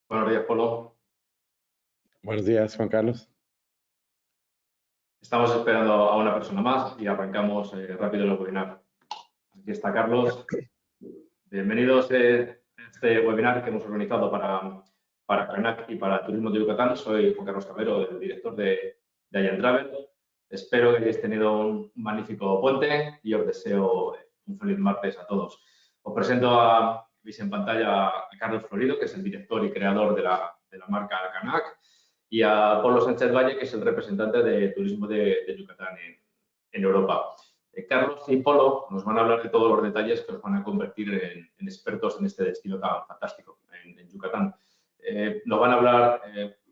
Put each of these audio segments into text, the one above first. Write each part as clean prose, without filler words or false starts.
Buenos días, Polo. Buenos días, Juan Carlos. Estamos esperando a una persona más y arrancamos rápido el webinar. Aquí está Carlos. Bienvenidos a este webinar que hemos organizado para CANAC y para Turismo de Yucatán. Soy Juan Carlos Cabero, el director de Allen Travel. Espero que hayáis tenido un magnífico puente y os deseo un feliz martes a todos. Os presento veis en pantalla a Carlos Florido, que es el director y creador de la marca CANAC, y a Polo Sánchez Valle, que es el representante de Turismo de Yucatán en Europa. Carlos y Polo nos van a hablar de todos los detalles que os van a convertir en expertos en este destino tan fantástico en Yucatán. Nos van a hablar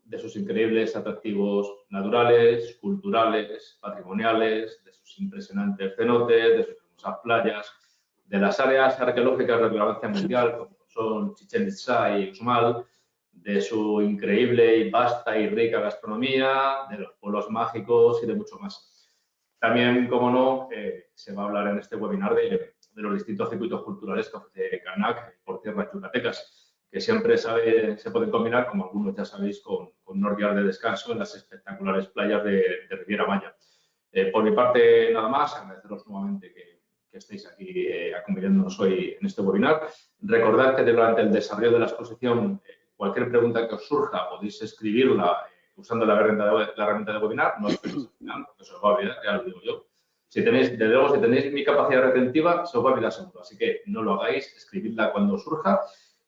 de sus increíbles atractivos naturales, culturales, patrimoniales, de sus impresionantes cenotes, de sus hermosas playas, de las áreas arqueológicas de relevancia mundial, como son Chichén Itzá y Uxmal, de su increíble y vasta y rica gastronomía, de los pueblos mágicos y de mucho más. También, como no, se va a hablar en este webinar de los distintos circuitos culturales que ofrece CANAC por tierras yucatecas, que siempre se pueden combinar, como algunos ya sabéis, con unos días de descanso en las espectaculares playas de Riviera Maya. Por mi parte, nada más, agradeceros nuevamente que estéis aquí acompañándonos hoy en este webinar. Recordad que durante el desarrollo de la exposición, cualquier pregunta que os surja podéis escribirla usando la herramienta de webinar, no esperéis al final, porque se os va a olvidar, ya lo digo yo. Desde luego, si tenéis mi capacidad retentiva, se os va a olvidar seguro. Así que no lo hagáis, escribidla cuando surja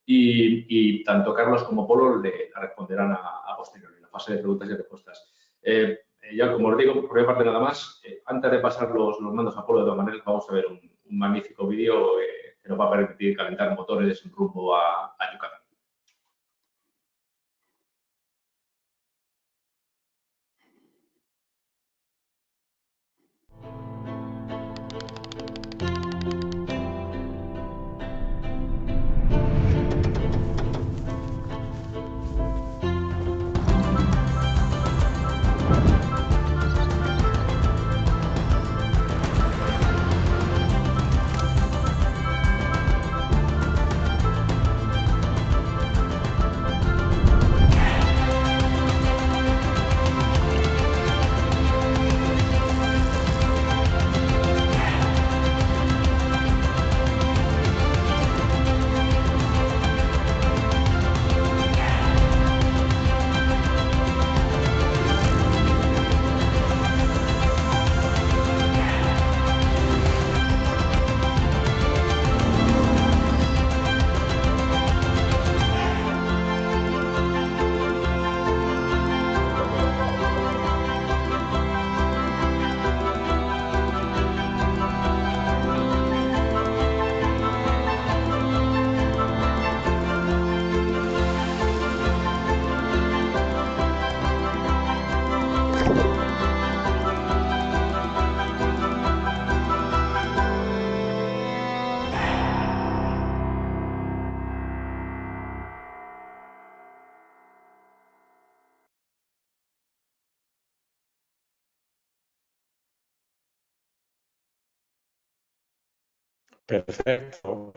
y tanto Carlos como Polo le responderán a posteriori, en la fase de preguntas y respuestas. Ya como os digo, por mi parte nada más, antes de pasar los mandos a Polo, de todas maneras, vamos a ver un magnífico vídeo que nos va a permitir calentar motores rumbo a Yucatán. Perfecto.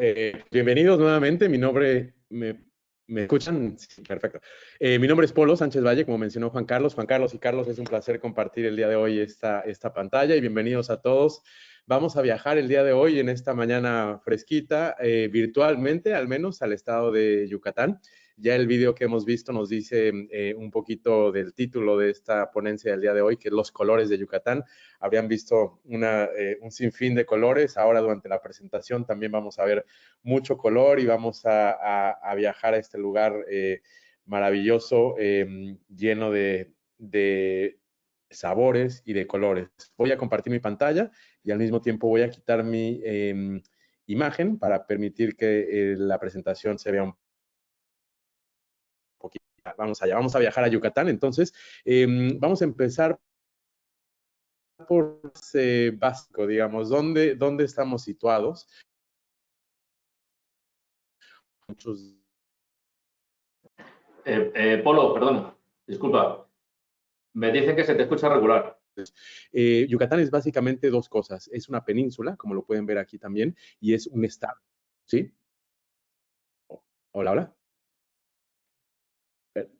Bienvenidos nuevamente. Mi nombre, ¿me escuchan? Sí, perfecto. Mi nombre es Polo Sánchez Valle, como mencionó Juan Carlos. Juan Carlos y Carlos, es un placer compartir el día de hoy esta pantalla y bienvenidos a todos. Vamos a viajar el día de hoy en esta mañana fresquita, virtualmente, al menos al estado de Yucatán. Ya el video que hemos visto nos dice un poquito del título de esta ponencia del día de hoy, que es Los colores de Yucatán. Habrían visto un sinfín de colores. Ahora durante la presentación también vamos a ver mucho color y vamos a viajar a este lugar maravilloso, lleno de sabores y de colores. Voy a compartir mi pantalla y al mismo tiempo voy a quitar mi imagen para permitir que la presentación se vea un poquito. Vamos allá, vamos a viajar a Yucatán. Entonces, vamos a empezar por básico, digamos, ¿dónde estamos situados? Muchos... Polo, perdona, disculpa. Me dicen que se te escucha regular. Yucatán es básicamente dos cosas. Es una península, como lo pueden ver aquí también, y es un estado. ¿Sí? Hola, hola.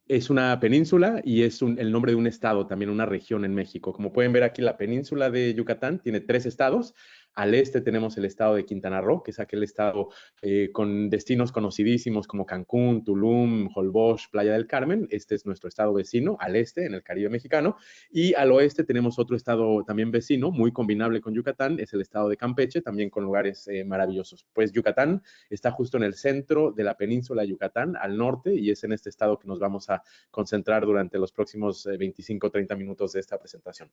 Es una península y es el nombre de un estado, también una región en México. Como pueden ver aquí, la península de Yucatán tiene 3 estados. Al este tenemos el estado de Quintana Roo, que es aquel estado con destinos conocidísimos como Cancún, Tulum, Holbox, Playa del Carmen. Este es nuestro estado vecino, al este, en el Caribe mexicano. Y al oeste tenemos otro estado también vecino, muy combinable con Yucatán, es el estado de Campeche, también con lugares maravillosos. Pues Yucatán está justo en el centro de la península de Yucatán, al norte, y es en este estado que nos vamos a concentrar durante los próximos 25 o 30 minutos de esta presentación.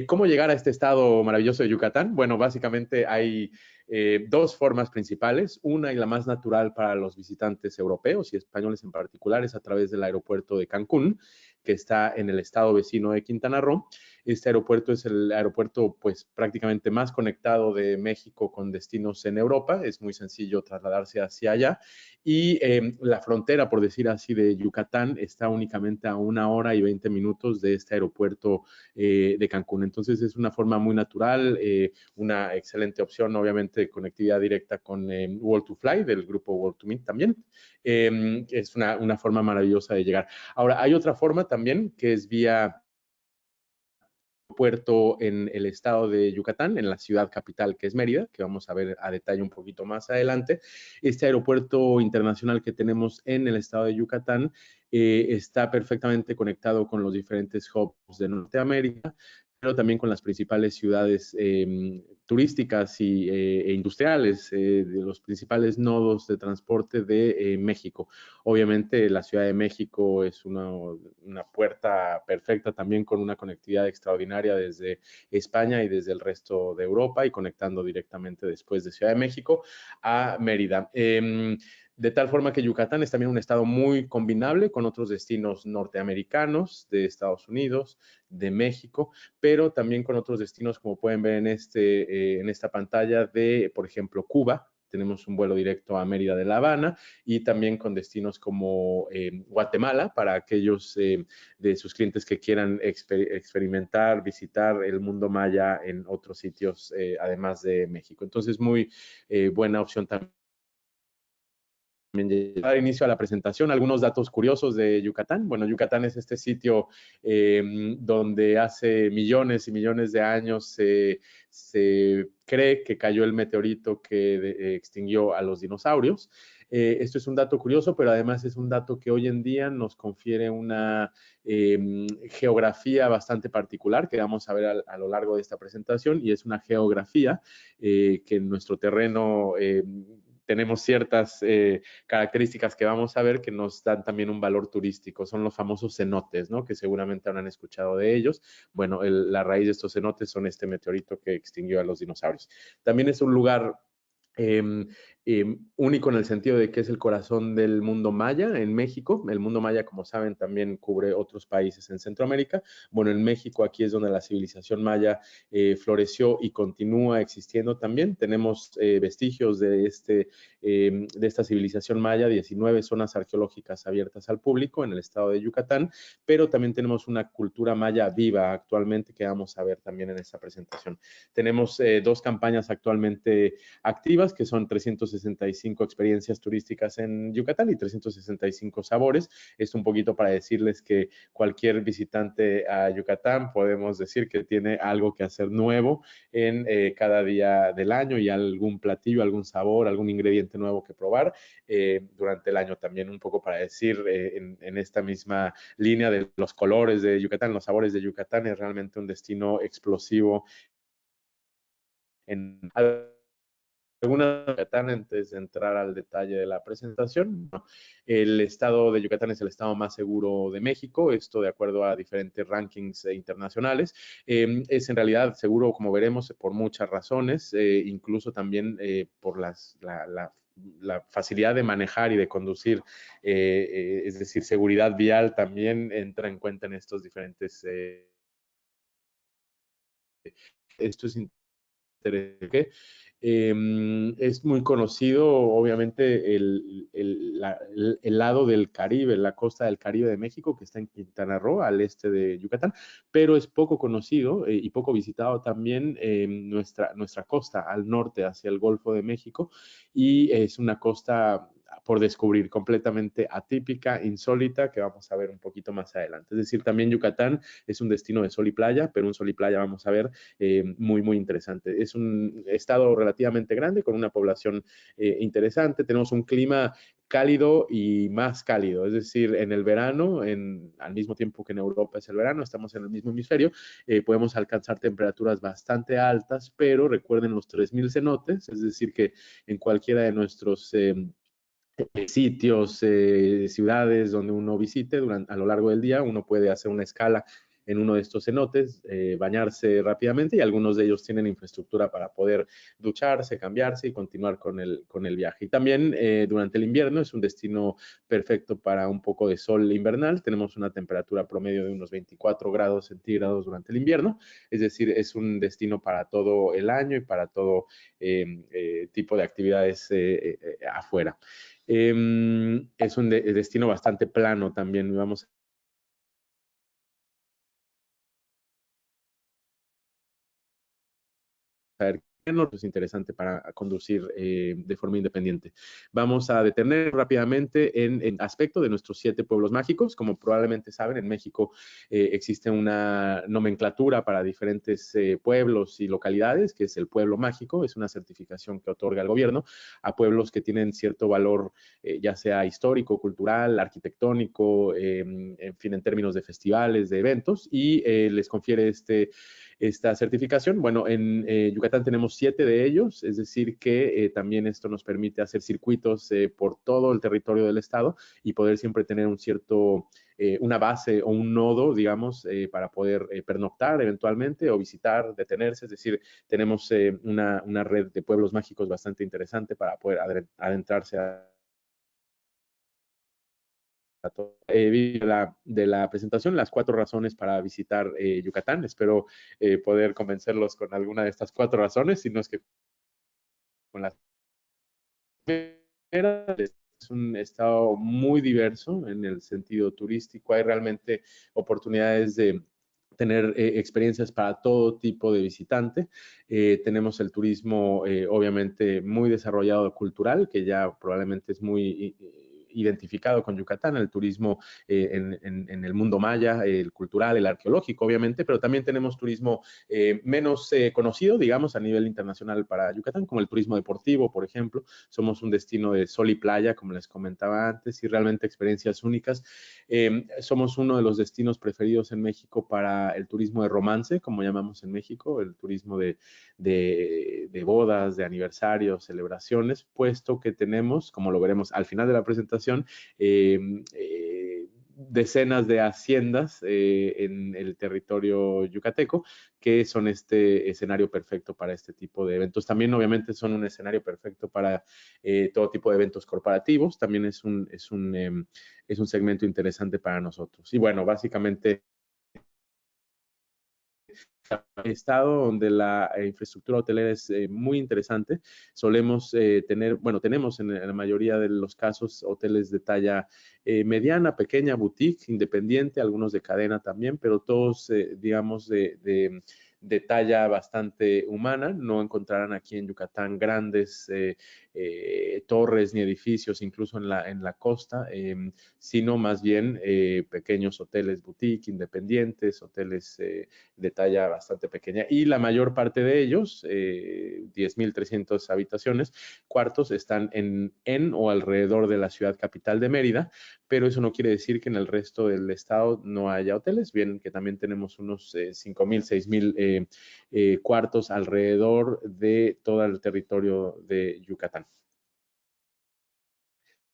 ¿Cómo llegar a este estado maravilloso de Yucatán? Bueno, básicamente hay 2 formas principales. Una y la más natural para los visitantes europeos y españoles en particular es a través del aeropuerto de Cancún, que está en el estado vecino de Quintana Roo. Este aeropuerto es el aeropuerto pues prácticamente más conectado de México con destinos en Europa. Es muy sencillo trasladarse hacia allá. Y la frontera, por decir así, de Yucatán está únicamente a 1 hora y 20 minutos de este aeropuerto de Cancún. Entonces es una forma muy natural, una excelente opción, obviamente, conectividad directa con World2Fly del grupo World2Meet también. Es una forma maravillosa de llegar. Ahora, hay otra forma también que es vía puerto en el estado de Yucatán, en la ciudad capital que es Mérida, que vamos a ver a detalle un poquito más adelante. Este aeropuerto internacional que tenemos en el estado de Yucatán está perfectamente conectado con los diferentes hubs de Norteamérica, pero también con las principales ciudades turísticas e industriales, de los principales nodos de transporte de México. Obviamente la Ciudad de México es una puerta perfecta también con una conectividad extraordinaria desde España y desde el resto de Europa y conectando directamente después de Ciudad de México a Mérida. De tal forma que Yucatán es también un estado muy combinable con otros destinos norteamericanos, de Estados Unidos, de México, pero también con otros destinos, como pueden ver en esta pantalla, de, por ejemplo, Cuba. Tenemos un vuelo directo a Mérida de La Habana y también con destinos como Guatemala para aquellos de sus clientes que quieran experimentar, visitar el mundo maya en otros sitios además de México. Entonces, muy buena opción también. Dar inicio a la presentación, algunos datos curiosos de Yucatán. Bueno, Yucatán es este sitio donde hace millones y millones de años se cree que cayó el meteorito que extinguió a los dinosaurios. Esto es un dato curioso, pero además es un dato que hoy en día nos confiere una geografía bastante particular que vamos a ver a lo largo de esta presentación, y es una geografía que en nuestro terreno tenemos ciertas características que vamos a ver que nos dan también un valor turístico. Son los famosos cenotes, ¿no? Que seguramente habrán escuchado de ellos. Bueno, la raíz de estos cenotes son este meteorito que extinguió a los dinosaurios. También es un lugar único en el sentido de que es el corazón del mundo maya en México. El mundo maya, como saben, también cubre otros países en Centroamérica. Bueno, en México aquí es donde la civilización maya floreció y continúa existiendo también. Tenemos vestigios de esta civilización maya, 19 zonas arqueológicas abiertas al público en el estado de Yucatán, pero también tenemos una cultura maya viva actualmente que vamos a ver también en esta presentación. Tenemos 2 campañas actualmente activas, que son 365 experiencias turísticas en Yucatán y 365 sabores. Esto un poquito para decirles que cualquier visitante a Yucatán podemos decir que tiene algo que hacer nuevo en cada día del año y algún platillo, algún sabor, algún ingrediente nuevo que probar durante el año también, un poco para decir en esta misma línea de los colores de Yucatán, los sabores de Yucatán. Es realmente un destino explosivo en alguna Yucatán. Antes de entrar al detalle de la presentación, ¿no? El estado de Yucatán es el estado más seguro de México, esto de acuerdo a diferentes rankings internacionales. Es en realidad seguro, como veremos, por muchas razones, incluso también por la facilidad de manejar y de conducir, es decir, seguridad vial también entra en cuenta en estos diferentes. Esto es interesante. Es muy conocido, obviamente, el lado del Caribe, la costa del Caribe de México, que está en Quintana Roo, al este de Yucatán, pero es poco conocido y poco visitado también nuestra costa al norte, hacia el Golfo de México, y es una costa por descubrir, completamente atípica, insólita, que vamos a ver un poquito más adelante. Es decir, también Yucatán es un destino de sol y playa, pero un sol y playa vamos a ver muy, muy interesante. Es un estado relativamente grande con una población interesante. Tenemos un clima cálido y más cálido, es decir, en el verano, al mismo tiempo que en Europa es el verano, estamos en el mismo hemisferio, podemos alcanzar temperaturas bastante altas, pero recuerden los 3000 cenotes, es decir, que en cualquiera de nuestros sitios, ciudades donde uno visite a lo largo del día, uno puede hacer una escala en uno de estos cenotes, bañarse rápidamente, y algunos de ellos tienen infraestructura para poder ducharse, cambiarse y continuar con el viaje. Y también durante el invierno es un destino perfecto para un poco de sol invernal. Tenemos una temperatura promedio de unos 24 grados centígrados durante el invierno, es decir, es un destino para todo el año y para todo tipo de actividades afuera. Es un destino bastante plano también. Vamos a ver qué es interesante para conducir de forma independiente. Vamos a detener rápidamente en aspecto de nuestros 7 pueblos mágicos. Como probablemente saben, en México existe una nomenclatura para diferentes pueblos y localidades, que es el pueblo mágico. Es una certificación que otorga el gobierno a pueblos que tienen cierto valor, ya sea histórico, cultural, arquitectónico, en fin, en términos de festivales, de eventos, y les confiere esta certificación. Bueno, en Yucatán tenemos 7 de ellos, es decir que también esto nos permite hacer circuitos por todo el territorio del estado y poder siempre tener una base o un nodo, digamos, para poder pernoctar eventualmente o visitar, detenerse. Es decir, tenemos una red de pueblos mágicos bastante interesante para poder adentrarse de la presentación, las 4 razones para visitar Yucatán. Espero poder convencerlos con alguna de estas 4 razones, si no es que con la primera. Es un estado muy diverso en el sentido turístico. Hay realmente oportunidades de tener experiencias para todo tipo de visitante. Tenemos el turismo, obviamente, muy desarrollado cultural, que ya probablemente es muy identificado con Yucatán, el turismo en el mundo maya, el cultural, el arqueológico, obviamente, pero también tenemos turismo menos conocido, digamos, a nivel internacional para Yucatán, como el turismo deportivo, por ejemplo. Somos un destino de sol y playa, como les comentaba antes, y realmente experiencias únicas. Somos uno de los destinos preferidos en México para el turismo de romance, como llamamos en México, el turismo de bodas, de aniversarios, celebraciones, puesto que tenemos, como lo veremos al final de la presentación, decenas de haciendas en el territorio yucateco que son este escenario perfecto para este tipo de eventos. También obviamente son un escenario perfecto para todo tipo de eventos corporativos. También es un segmento interesante para nosotros. Y bueno, básicamente estado donde la infraestructura hotelera es muy interesante. Solemos tenemos en la mayoría de los casos hoteles de talla mediana, pequeña, boutique, independiente, algunos de cadena también, pero todos, digamos, de talla bastante humana. No encontrarán aquí en Yucatán grandes torres ni edificios, incluso en la costa, sino más bien pequeños hoteles boutique, independientes, hoteles de talla bastante pequeña. Y la mayor parte de ellos, 10,300 habitaciones, cuartos, están en o alrededor de la ciudad capital de Mérida, pero eso no quiere decir que en el resto del estado no haya hoteles. Bien, que también tenemos unos 5,000, 6,000 cuartos alrededor de todo el territorio de Yucatán.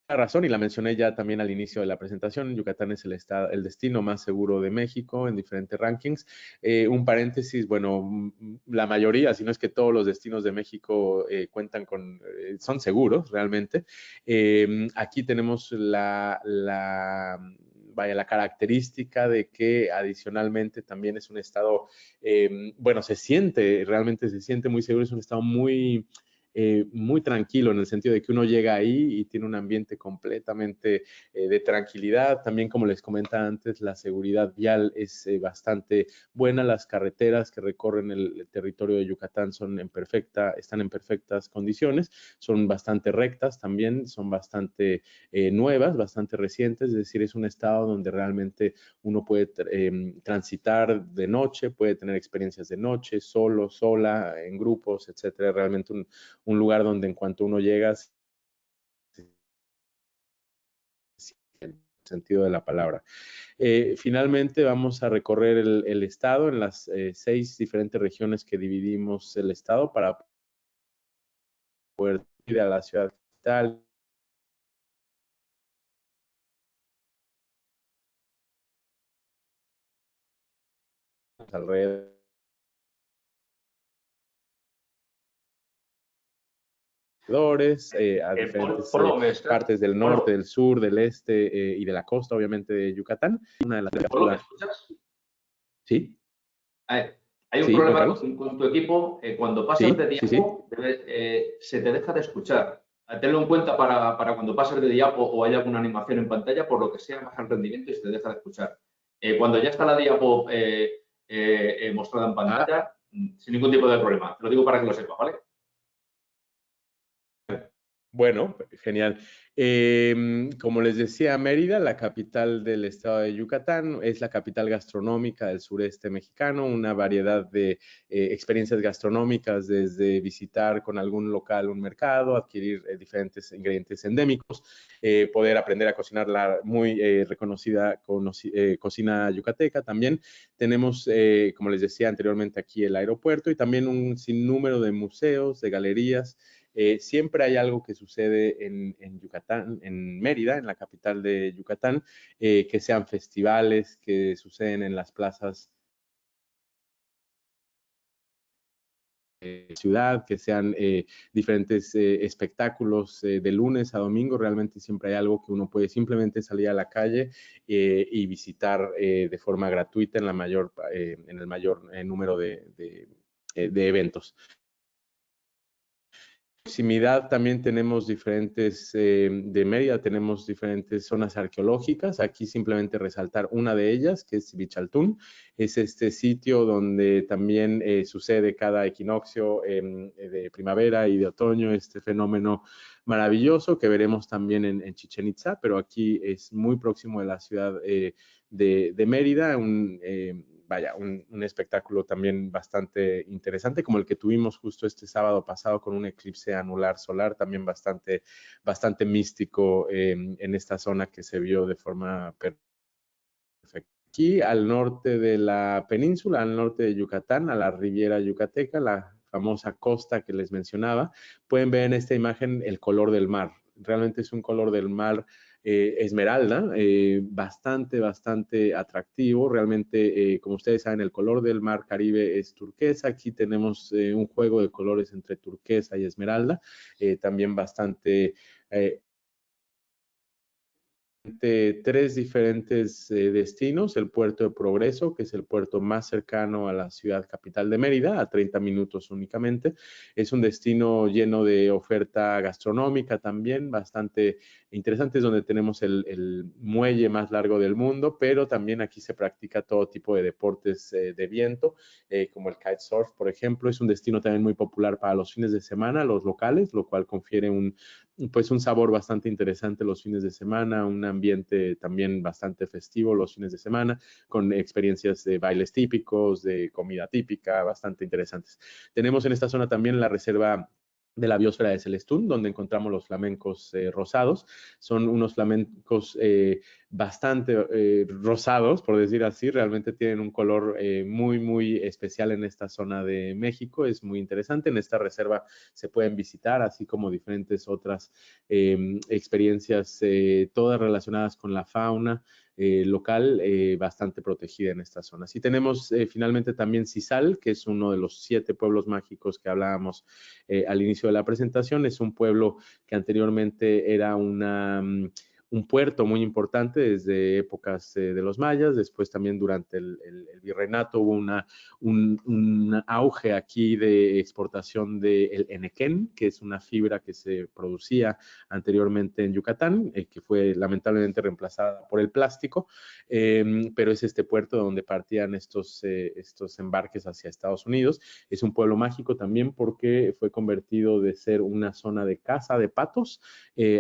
La razón, y la mencioné ya también al inicio de la presentación, Yucatán es el destino más seguro de México en diferentes rankings. Un paréntesis, bueno, la mayoría, si no es que todos los destinos de México cuentan son seguros realmente. Aquí tenemos la característica de que adicionalmente también es un estado, realmente se siente muy seguro, es un estado muy muy tranquilo, en el sentido de que uno llega ahí y tiene un ambiente completamente de tranquilidad. También, como les comentaba antes, la seguridad vial es bastante buena. Las carreteras que recorren el territorio de Yucatán están en perfectas condiciones, son bastante rectas también, son bastante nuevas, bastante recientes, es decir, es un estado donde realmente uno puede transitar de noche, puede tener experiencias de noche, solo, sola, en grupos, etcétera. Realmente un lugar donde en cuanto uno llega, en el sentido de la palabra. Finalmente vamos a recorrer el estado en las 6 diferentes regiones que dividimos el estado para poder ir a la ciudad capital, alrededor a diferentes Polo, partes del norte, del sur, del este y de la costa, obviamente, de Yucatán. Una de las Polo, ¿me escuchas? Sí. Hay un Sí, Juan problema Carlos. con tu equipo. Cuando pasas Sí, de sí, diapo, se te deja de escuchar. Tenlo en cuenta para cuando pases de diapo o hay alguna animación en pantalla, por lo que sea, baja el rendimiento y se te deja de escuchar. Cuando ya está la diapo mostrada en pantalla, sin ningún tipo de problema. Te lo digo para que lo sepas, ¿vale? Bueno, genial. Como les decía, Mérida, la capital del estado de Yucatán, es la capital gastronómica del sureste mexicano, una variedad de experiencias gastronómicas, desde visitar con algún local un mercado, adquirir diferentes ingredientes endémicos, poder aprender a cocinar la muy reconocida cocina yucateca también. Tenemos, como les decía anteriormente, aquí el aeropuerto y también un sinnúmero de museos, de galerías. Siempre hay algo que sucede en Yucatán, en Mérida, en la capital de Yucatán, que sean festivales que suceden en las plazas ciudad, que sean diferentes espectáculos de lunes a domingo. Realmente siempre hay algo que uno puede simplemente salir a la calle y visitar de forma gratuita en el mayor número de eventos. Proximidad también tenemos de Mérida tenemos diferentes zonas arqueológicas. Aquí simplemente resaltar una de ellas, que es Bichaltún. Es este sitio donde también sucede cada equinoccio de primavera y de otoño, este fenómeno maravilloso que veremos también en Chichén Itzá, pero aquí es muy próximo de la ciudad de Mérida, un espectáculo también bastante interesante, como el que tuvimos justo este sábado pasado con un eclipse anular solar, también bastante místico en esta zona que se vio de forma perfecta. Aquí al norte de la península, al norte de Yucatán, a la Riviera Yucateca, la famosa costa que les mencionaba, pueden ver en esta imagen el color del mar. Realmente es un color del mar esmeralda, bastante atractivo. Realmente, como ustedes saben, el color del mar Caribe es turquesa. Aquí tenemos un juego de colores entre turquesa y esmeralda, también bastante tres diferentes destinos: el puerto de Progreso, que es el puerto más cercano a la ciudad capital de Mérida, a 30 minutos únicamente. Es un destino lleno de oferta gastronómica también, bastante interesante, es donde tenemos el muelle más largo del mundo, pero también aquí se practica todo tipo de deportes de viento, como el kitesurf, por ejemplo. Es un destino también muy popular para los fines de semana, los locales, lo cual confiere un sabor bastante interesante los fines de semana, un ambiente también bastante festivo los fines de semana, con experiencias de bailes típicos, de comida típica, bastante interesantes. Tenemos en esta zona también la reserva de la biosfera de Celestún, donde encontramos los flamencos rosados. Son unos flamencos bastante rosados, por decir así. Realmente tienen un color muy especial en esta zona de México. Es muy interesante. En esta reserva se pueden visitar, así como diferentes otras experiencias, todas relacionadas con la fauna local, bastante protegida en esta zona. Y tenemos finalmente también Cizal, que es uno de los 7 pueblos mágicos que hablábamos al inicio de la presentación. Es un pueblo que anteriormente era un puerto muy importante desde épocas de los mayas. Después también durante el virreinato hubo un auge aquí de exportación del enequén, que es una fibra que se producía anteriormente en Yucatán, que fue lamentablemente reemplazada por el plástico, pero es este puerto donde partían estos embarques hacia Estados Unidos. Es un pueblo mágico también porque fue convertido de ser una zona de caza de patos,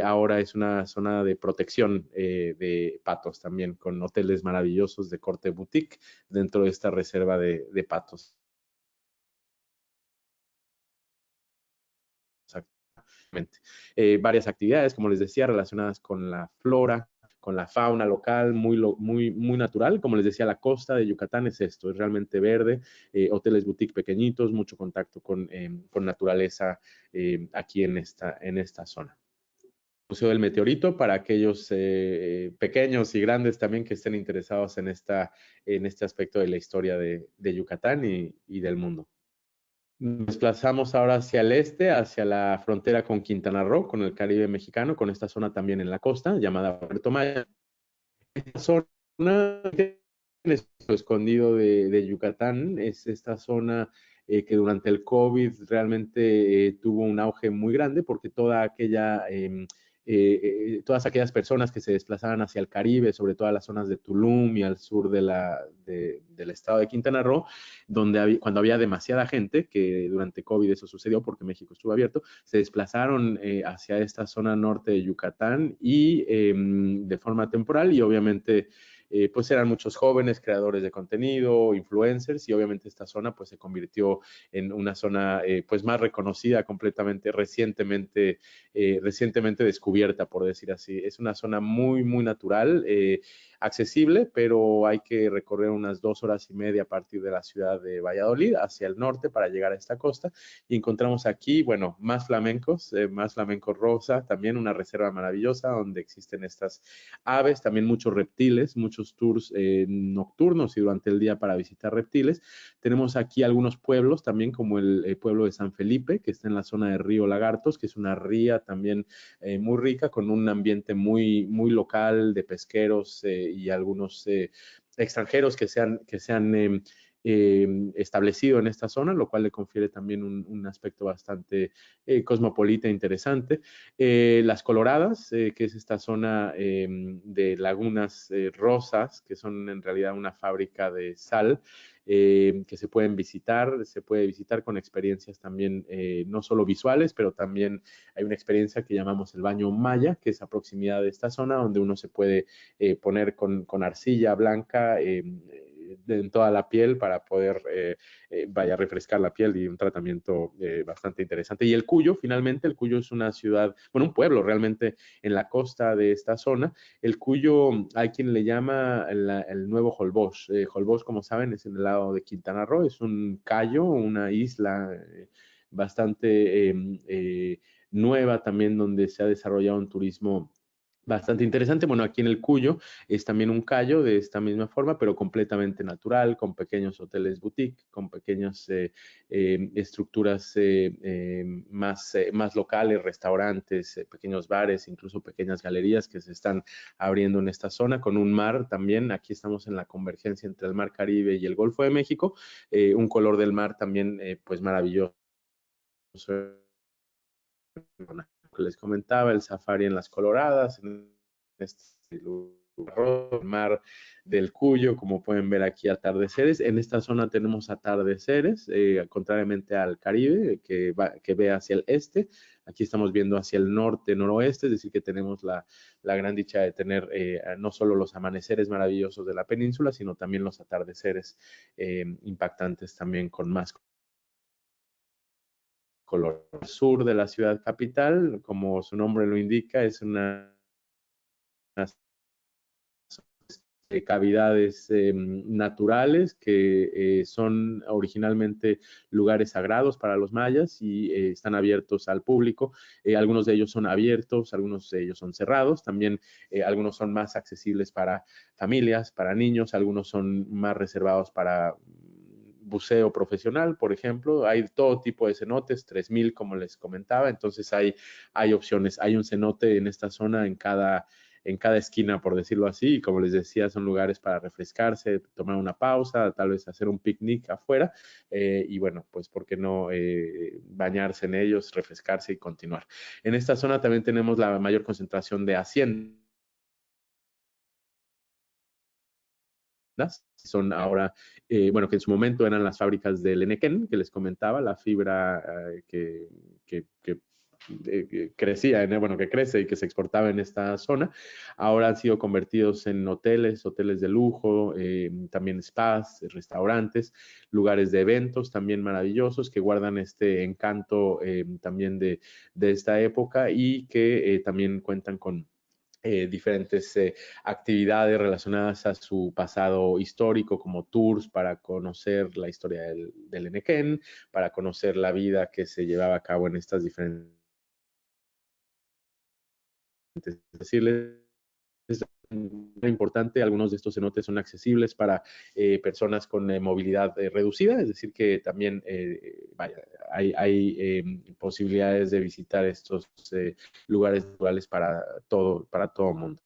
ahora es una zona de protección de patos también, con hoteles maravillosos de corte boutique dentro de esta reserva de patos. Exactamente. Varias actividades, como les decía, relacionadas con la flora, con la fauna local, muy natural. Como les decía, la costa de Yucatán es esto, es realmente verde, hoteles boutique pequeñitos, mucho contacto con naturaleza aquí en esta zona. Museo del Meteorito para aquellos pequeños y grandes también que estén interesados en este aspecto de la historia de Yucatán y del mundo. Nos desplazamos ahora hacia el este, hacia la frontera con Quintana Roo, con el Caribe mexicano, con esta zona también en la costa, llamada Puerto Maya. Esta zona escondido de Yucatán es esta zona que durante el COVID realmente tuvo un auge muy grande porque todas aquellas personas que se desplazaban hacia el Caribe, sobre todo a las zonas de Tulum y al sur del estado de Quintana Roo, cuando había demasiada gente, que durante COVID eso sucedió porque México estuvo abierto, se desplazaron hacia esta zona norte de Yucatán y de forma temporal y obviamente pues eran muchos jóvenes creadores de contenido, influencers y obviamente esta zona pues se convirtió en una zona pues más reconocida completamente recientemente descubierta, por decir así. Es una zona muy natural, accesible, pero hay que recorrer unas 2 horas y media a partir de la ciudad de Valladolid hacia el norte para llegar a esta costa y encontramos aquí, bueno, más flamenco rosa, también una reserva maravillosa donde existen estas aves, también muchos reptiles, muchos tours nocturnos y durante el día para visitar reptiles. Tenemos aquí algunos pueblos también como el pueblo de San Felipe, que está en la zona de Río Lagartos, que es una ría también muy rica, con un ambiente muy local de pesqueros y algunos extranjeros que se han establecido en esta zona, lo cual le confiere también un aspecto bastante cosmopolita e interesante. Las Coloradas, que es esta zona de lagunas rosas, que son en realidad una fábrica de sal, que se puede visitar con experiencias también, no solo visuales, pero también hay una experiencia que llamamos el baño maya, que es a proximidad de esta zona, donde uno se puede poner con arcilla blanca en toda la piel para poder refrescar la piel y un tratamiento bastante interesante. Y el Cuyo, finalmente, el Cuyo es una ciudad, bueno, un pueblo realmente en la costa de esta zona. El Cuyo hay quien le llama el nuevo Holbox. Holbox, como saben, es en el lado de Quintana Roo, es un cayo, una isla bastante nueva también donde se ha desarrollado un turismo bastante interesante. Bueno, aquí en el Cuyo es también un cayo de esta misma forma, pero completamente natural, con pequeños hoteles boutique, con pequeñas estructuras más locales, restaurantes, pequeños bares, incluso pequeñas galerías que se están abriendo en esta zona, con un mar también. Aquí estamos en la convergencia entre el mar Caribe y el Golfo de México. Un color del mar también, pues maravilloso. Que les comentaba, el safari en las Coloradas, en este lugar, el mar del Cuyo, como pueden ver aquí, atardeceres. En esta zona tenemos atardeceres, contrariamente al Caribe, que ve hacia el este. Aquí estamos viendo hacia el norte-noroeste, es decir, que tenemos la gran dicha de tener no solo los amaneceres maravillosos de la península, sino también los atardeceres impactantes también con más color. El sur de la ciudad capital, como su nombre lo indica, es una cavidades naturales que son originalmente lugares sagrados para los mayas y están abiertos al público. Algunos de ellos son abiertos, algunos de ellos son cerrados. También algunos son más accesibles para familias, para niños, algunos son más reservados para buceo profesional, por ejemplo. Hay todo tipo de cenotes, 3,000 como les comentaba, entonces hay opciones. Hay un cenote en esta zona en cada en cada esquina, por decirlo así, y como les decía, son lugares para refrescarse, tomar una pausa, tal vez hacer un picnic afuera, y bueno, pues por qué no bañarse en ellos, refrescarse y continuar. En esta zona también tenemos la mayor concentración de haciendas. Son ahora, bueno, que en su momento eran las fábricas del Enequén, que les comentaba, la fibra que crecía, bueno, que crece y que se exportaba en esta zona. Ahora han sido convertidos en hoteles, hoteles de lujo, también spas, restaurantes, lugares de eventos también maravillosos que guardan este encanto también de esta época y que también cuentan con diferentes actividades relacionadas a su pasado histórico, como tours para conocer la historia del Enequén, para conocer la vida que se llevaba a cabo en estas diferentes, decirles, es muy importante, algunos de estos cenotes son accesibles para personas con movilidad reducida, es decir, que también vaya, hay posibilidades de visitar estos lugares naturales para todo mundo.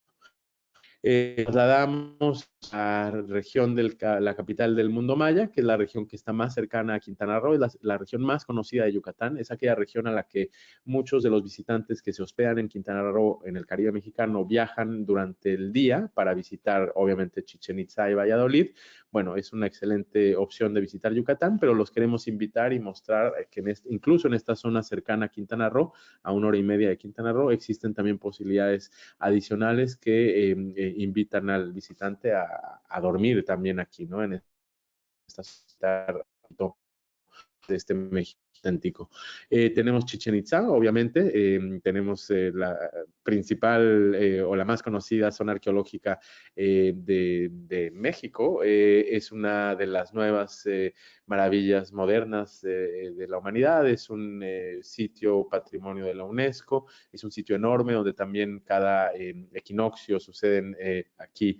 Trasladamos a la región de la capital del mundo maya, que es la región que está más cercana a Quintana Roo, es la región más conocida de Yucatán, es aquella región a la que muchos de los visitantes que se hospedan en Quintana Roo, en el Caribe mexicano, viajan durante el día para visitar, obviamente, Chichén Itzá y Valladolid. Bueno, es una excelente opción de visitar Yucatán, pero los queremos invitar y mostrar que incluso en esta zona cercana a Quintana Roo, a 1 hora y media de Quintana Roo, existen también posibilidades adicionales que invitan al visitante a dormir también aquí, ¿no? En esta de este México auténtico. Tenemos Chichén Itzá, obviamente, tenemos la principal o la más conocida zona arqueológica de México, es una de las nuevas maravillas modernas de la humanidad, es un sitio patrimonio de la UNESCO, es un sitio enorme donde también cada equinoccio suceden aquí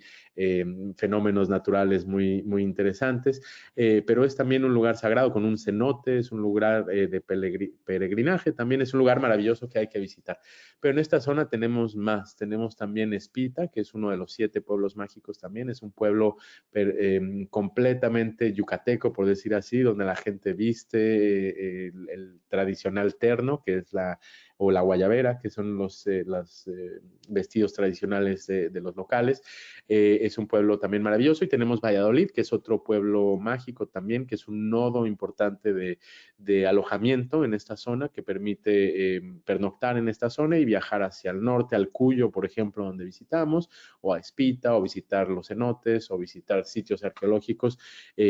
fenómenos naturales muy, muy interesantes, pero es también un lugar sagrado con un cenote, es un lugar de peregrinaje, también es un lugar maravilloso que hay que visitar. Pero en esta zona tenemos más, tenemos también Espita, que es uno de los 7 pueblos mágicos también, es un pueblo completamente yucateco, por decir así, donde la gente viste el tradicional terno, que es o la guayabera, que son los vestidos tradicionales de los locales. Es un pueblo también maravilloso y tenemos Valladolid, que es otro pueblo mágico también, que es un nodo importante de alojamiento en esta zona que permite pernoctar en esta zona y viajar hacia el norte, al Cuyo, por ejemplo, donde visitamos, o a Espita, o visitar los cenotes, o visitar sitios arqueológicos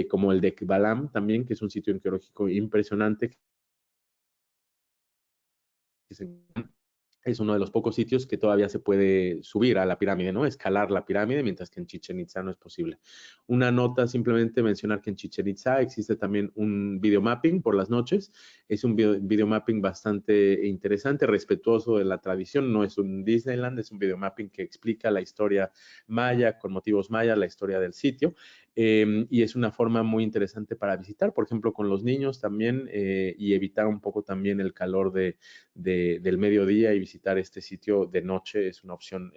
como el de Balam también, que es un sitio arqueológico impresionante es uno de los pocos sitios que todavía se puede subir a la pirámide, ¿no? Escalar la pirámide, mientras que en Chichén Itzá no es posible. Una nota, simplemente mencionar que en Chichén Itzá existe también un videomapping por las noches. Es un videomapping bastante interesante, respetuoso de la tradición. No es un Disneyland, es un videomapping que explica la historia maya, con motivos mayas, la historia del sitio. Y es una forma muy interesante para visitar, por ejemplo, con los niños también, y evitar un poco también el calor del mediodía y visitar este sitio de noche es una opción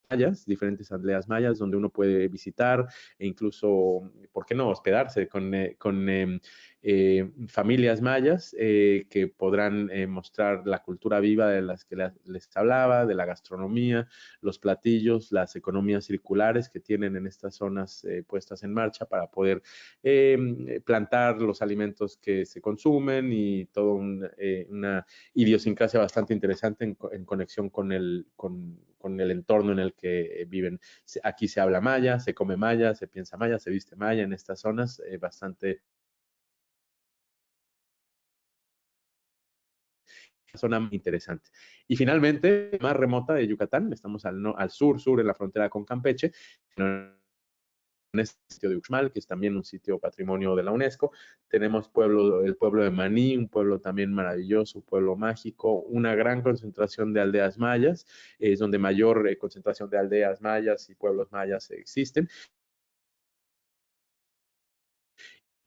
mayas, diferentes aldeas mayas donde uno puede visitar e incluso, ¿por qué no?, hospedarse con familias mayas que podrán mostrar la cultura viva de las que les hablaba, de la gastronomía, los platillos, las economías circulares que tienen en estas zonas puestas en marcha para poder plantar los alimentos que se consumen y toda una idiosincrasia bastante interesante en conexión con el entorno en el que viven. Aquí se habla maya, se come maya, se piensa maya, se viste maya en estas zonas, bastante zona interesante. Y finalmente, más remota de Yucatán, estamos al sur, en la frontera con Campeche, en este sitio de Uxmal, que es también un sitio patrimonio de la UNESCO. Tenemos el pueblo de Maní, un pueblo también maravilloso, un pueblo mágico, una gran concentración de aldeas mayas, es donde mayor concentración de aldeas mayas y pueblos mayas existen.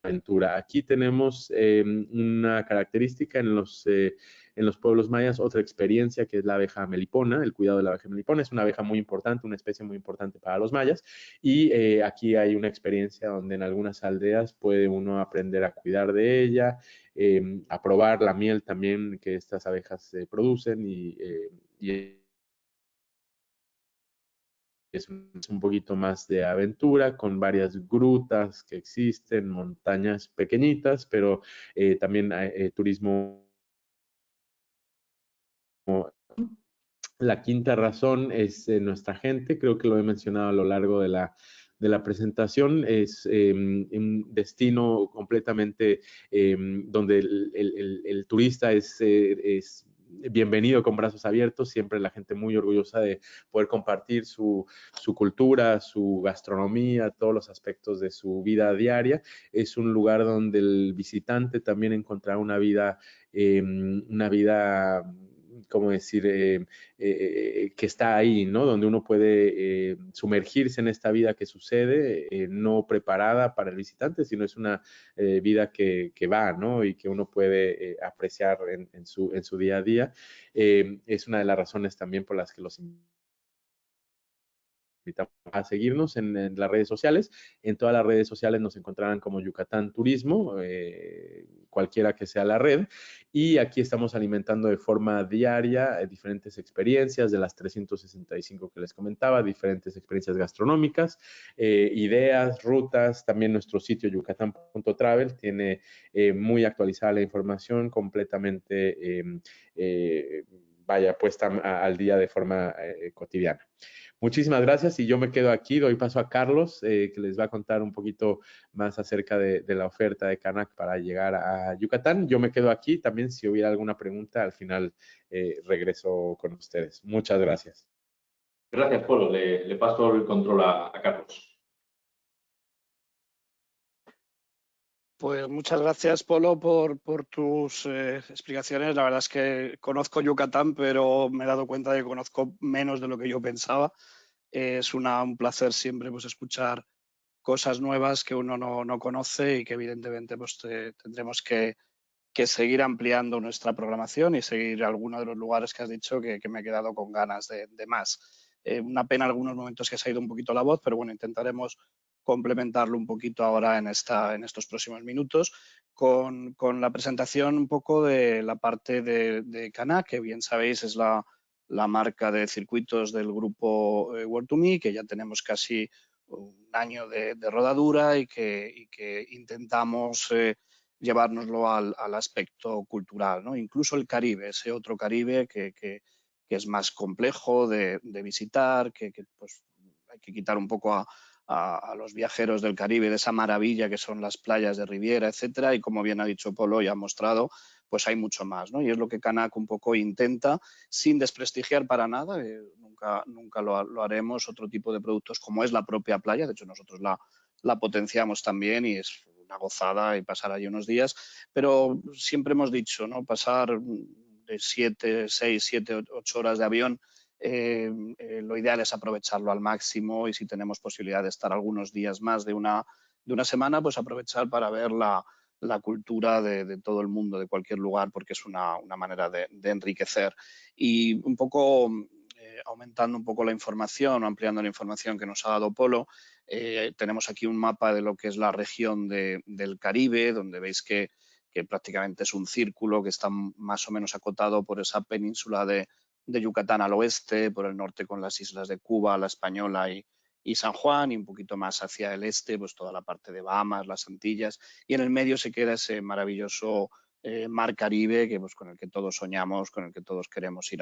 aventura. Aquí tenemos una característica en los pueblos mayas, otra experiencia que es la abeja melipona, el cuidado de la abeja melipona. Es una abeja muy importante, una especie muy importante para los mayas, y aquí hay una experiencia donde en algunas aldeas puede uno aprender a cuidar de ella, a probar la miel también que estas abejas producen y es un poquito más de aventura, con varias grutas que existen, montañas pequeñitas, pero también hay turismo. La quinta razón es nuestra gente, creo que lo he mencionado a lo largo de la presentación, es un destino completamente donde el turista es bienvenido con brazos abiertos, siempre la gente muy orgullosa de poder compartir su cultura, su gastronomía, todos los aspectos de su vida diaria. Es un lugar donde el visitante también encontrará una vida, ¿cómo decir?, que está ahí, ¿no? Donde uno puede sumergirse en esta vida que sucede, no preparada para el visitante, sino es una vida que va, ¿no? Y que uno puede apreciar en su día a día. Es una de las razones también por las que los invitamos a seguirnos en las redes sociales. En todas las redes sociales nos encontrarán como Yucatán Turismo, cualquiera que sea la red. Y aquí estamos alimentando de forma diaria diferentes experiencias de las 365 que les comentaba, diferentes experiencias gastronómicas, ideas, rutas. También nuestro sitio yucatán.travel tiene muy actualizada la información, completamente puesta al día de forma cotidiana. Muchísimas gracias y yo me quedo aquí, doy paso a Carlos, que les va a contar un poquito más acerca de la oferta de Canac para llegar a Yucatán. Yo me quedo aquí también, si hubiera alguna pregunta, al final regreso con ustedes. Muchas gracias. Gracias, Polo. Le paso el control a Carlos. Pues muchas gracias, Polo, por tus explicaciones. La verdad es que conozco Yucatán, pero me he dado cuenta de que conozco menos de lo que yo pensaba. Es un placer siempre pues, escuchar cosas nuevas que uno no conoce y que evidentemente pues, tendremos que seguir ampliando nuestra programación y seguir algunos de los lugares que has dicho que me he quedado con ganas de más. Una pena algunos momentos que se ha ido un poquito la voz, pero bueno, intentaremos complementarlo un poquito ahora en estos próximos minutos con la presentación un poco de la parte de Canac, que bien sabéis es la marca de circuitos del grupo World2Me, que ya tenemos casi un año de rodadura y que intentamos llevárnoslo al aspecto cultural, ¿no? Incluso el Caribe, ese otro Caribe que es más complejo de visitar, que pues, hay que quitar un poco a los viajeros del Caribe de esa maravilla que son las playas de Riviera, etcétera, y como bien ha dicho Polo y ha mostrado, pues hay mucho más, ¿no? Y es lo que Canac un poco intenta, sin desprestigiar para nada, nunca lo haremos, otro tipo de productos como es la propia playa. De hecho nosotros la potenciamos también y es una gozada y pasar allí unos días, pero siempre hemos dicho, ¿no? Pasar de 6, 7, 8 horas de avión, lo ideal es aprovecharlo al máximo y si tenemos posibilidad de estar algunos días más de una semana, pues aprovechar para ver la cultura de todo el mundo, de cualquier lugar, porque es una manera de enriquecer. Y un poco aumentando un poco la información o ampliando la información que nos ha dado Polo, tenemos aquí un mapa de lo que es la región del Caribe, donde veis que prácticamente es un círculo que está más o menos acotado por esa península de Yucatán al oeste, por el norte con las islas de Cuba, La Española y San Juan, y un poquito más hacia el este, pues toda la parte de Bahamas, las Antillas, y en el medio se queda ese maravilloso mar Caribe que, pues, con el que todos soñamos, con el que todos queremos ir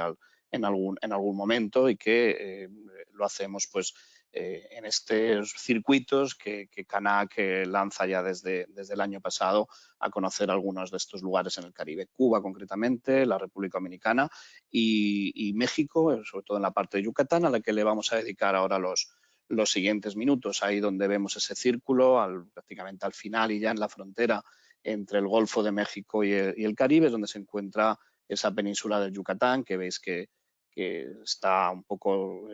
en algún momento y que lo hacemos pues en estos circuitos que Canac lanza ya desde el año pasado a conocer algunos de estos lugares en el Caribe. Cuba concretamente, la República Dominicana y México, sobre todo en la parte de Yucatán, a la que le vamos a dedicar ahora los siguientes minutos. Ahí donde vemos ese círculo, prácticamente al final y ya en la frontera entre el Golfo de México y el Caribe, es donde se encuentra esa península del Yucatán, que veis que está un poco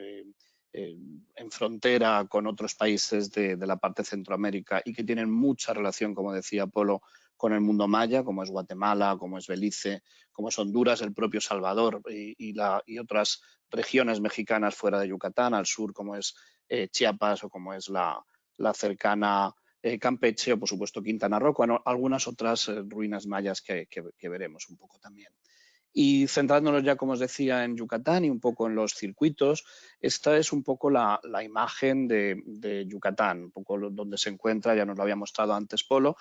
en frontera con otros países de la parte de Centroamérica y que tienen mucha relación, como decía Polo, con el mundo maya, como es Guatemala, como es Belice, como es Honduras, el propio Salvador y otras regiones mexicanas fuera de Yucatán, al sur como es Chiapas o como es la cercana Campeche o por supuesto Quintana Roo, con algunas otras ruinas mayas que veremos un poco también. Y centrándonos ya, como os decía, en Yucatán y un poco en los circuitos, esta es un poco la imagen de Yucatán, un poco donde se encuentra, ya nos lo había mostrado antes Polo.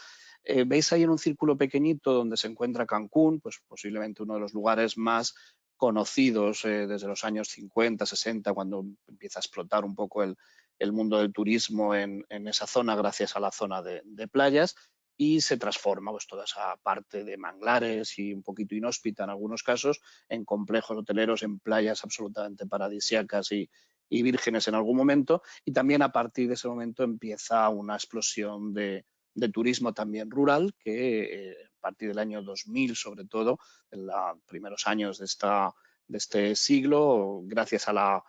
Veis ahí en un círculo pequeñito donde se encuentra Cancún, pues posiblemente uno de los lugares más conocidos desde los años 50, 60, cuando empieza a explotar un poco el mundo del turismo en esa zona gracias a la zona de playas. Y se transforma pues, toda esa parte de manglares y un poquito inhóspita en algunos casos en complejos hoteleros, en playas absolutamente paradisíacas y vírgenes en algún momento. Y también a partir de ese momento empieza una explosión de turismo también rural que a partir del año 2000, sobre todo, en los primeros años de este siglo, gracias a la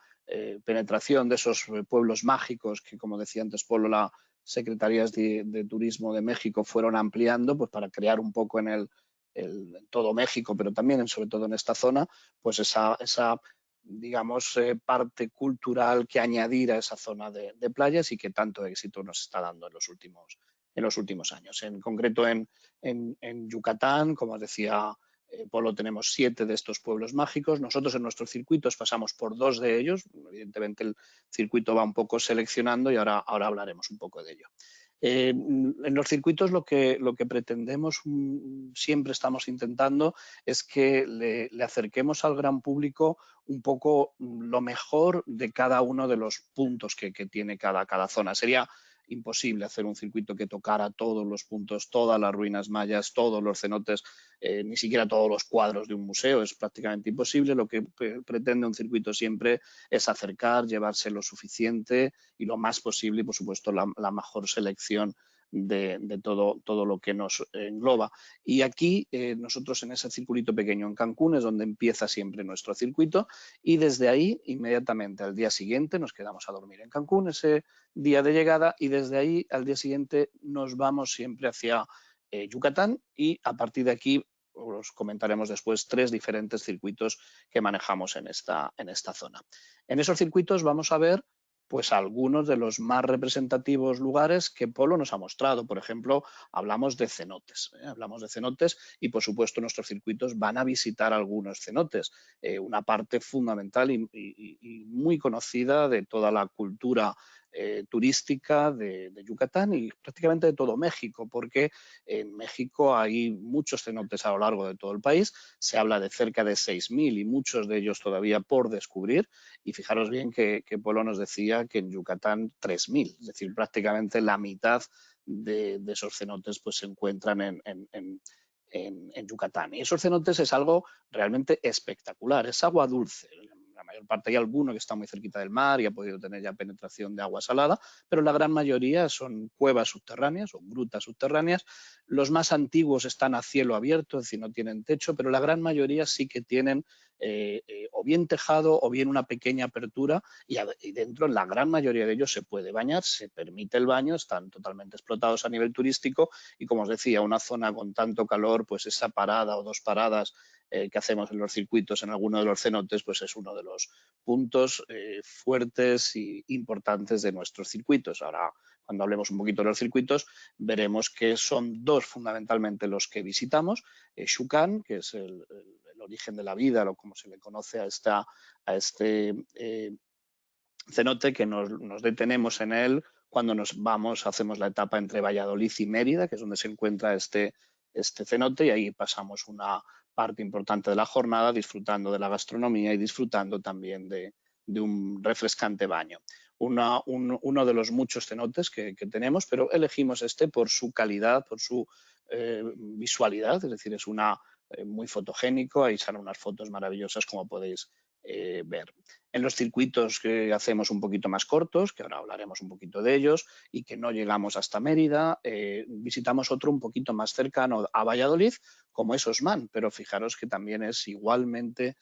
penetración de esos pueblos mágicos que, como decía antes Polo, la secretarías de Turismo de México fueron ampliando pues, para crear un poco en todo México, pero también sobre todo en esta zona, pues esa digamos, parte cultural que añadir a esa zona de playas y que tanto éxito nos está dando en los últimos años. En concreto en Yucatán, como os decía Polo, tenemos 7 de estos pueblos mágicos. Nosotros en nuestros circuitos pasamos por 2 de ellos. Evidentemente el circuito va un poco seleccionando y ahora hablaremos un poco de ello. En los circuitos lo que pretendemos, siempre estamos intentando, es que le acerquemos al gran público un poco lo mejor de cada uno de los puntos que tiene cada zona. Sería imposible hacer un circuito que tocara todos los puntos, todas las ruinas mayas, todos los cenotes, ni siquiera todos los cuadros de un museo. Es prácticamente imposible. Lo que pretende un circuito siempre es acercar, llevarse lo suficiente y lo más posible y, por supuesto, la mejor selección de todo lo que nos engloba. Y aquí nosotros en ese circulito pequeño en Cancún es donde empieza siempre nuestro circuito y desde ahí inmediatamente al día siguiente nos quedamos a dormir en Cancún ese día de llegada y desde ahí al día siguiente nos vamos siempre hacia Yucatán y a partir de aquí os comentaremos después 3 diferentes circuitos que manejamos en esta zona. En esos circuitos vamos a ver pues algunos de los más representativos lugares que Polo nos ha mostrado. Por ejemplo, hablamos de cenotes. Hablamos de cenotes y, por supuesto, nuestros circuitos van a visitar algunos cenotes. Una parte fundamental y muy conocida de toda la cultura turística de Yucatán y prácticamente de todo México, porque en México hay muchos cenotes a lo largo de todo el país. Se habla de cerca de 6.000 y muchos de ellos todavía por descubrir. Y fijaros bien que Polo nos decía que en Yucatán 3.000, es decir, prácticamente la mitad de esos cenotes pues, se encuentran en Yucatán. Y esos cenotes es algo realmente espectacular, es agua dulce. La mayor parte hay alguno que está muy cerquita del mar y ha podido tener ya penetración de agua salada, pero la gran mayoría son cuevas subterráneas o grutas subterráneas. Los más antiguos están a cielo abierto, es decir, no tienen techo, pero la gran mayoría sí que tienen o bien tejado o bien una pequeña apertura y dentro la gran mayoría de ellos se puede bañar, se permite el baño, están totalmente explotados a nivel turístico y como os decía, una zona con tanto calor, pues esa parada o 2 paradas que hacemos en los circuitos en alguno de los cenotes, pues es uno de los puntos fuertes e importantes de nuestros circuitos. Ahora, cuando hablemos un poquito de los circuitos, veremos que son 2 fundamentalmente los que visitamos. Xhucán, que es el origen de la vida, o como se le conoce a este cenote, que nos detenemos en él cuando nos vamos, hacemos la etapa entre Valladolid y Mérida, que es donde se encuentra este cenote, y ahí pasamos una parte importante de la jornada disfrutando de la gastronomía y disfrutando también de un refrescante baño. Uno de los muchos cenotes que tenemos, pero elegimos este por su calidad, por su visualidad, es decir, es muy fotogénico, ahí salen unas fotos maravillosas como podéis ver. En los circuitos que hacemos un poquito más cortos, que ahora hablaremos un poquito de ellos, y que no llegamos hasta Mérida, visitamos otro un poquito más cercano a Valladolid, como es Osmán, pero fijaros que también es igualmente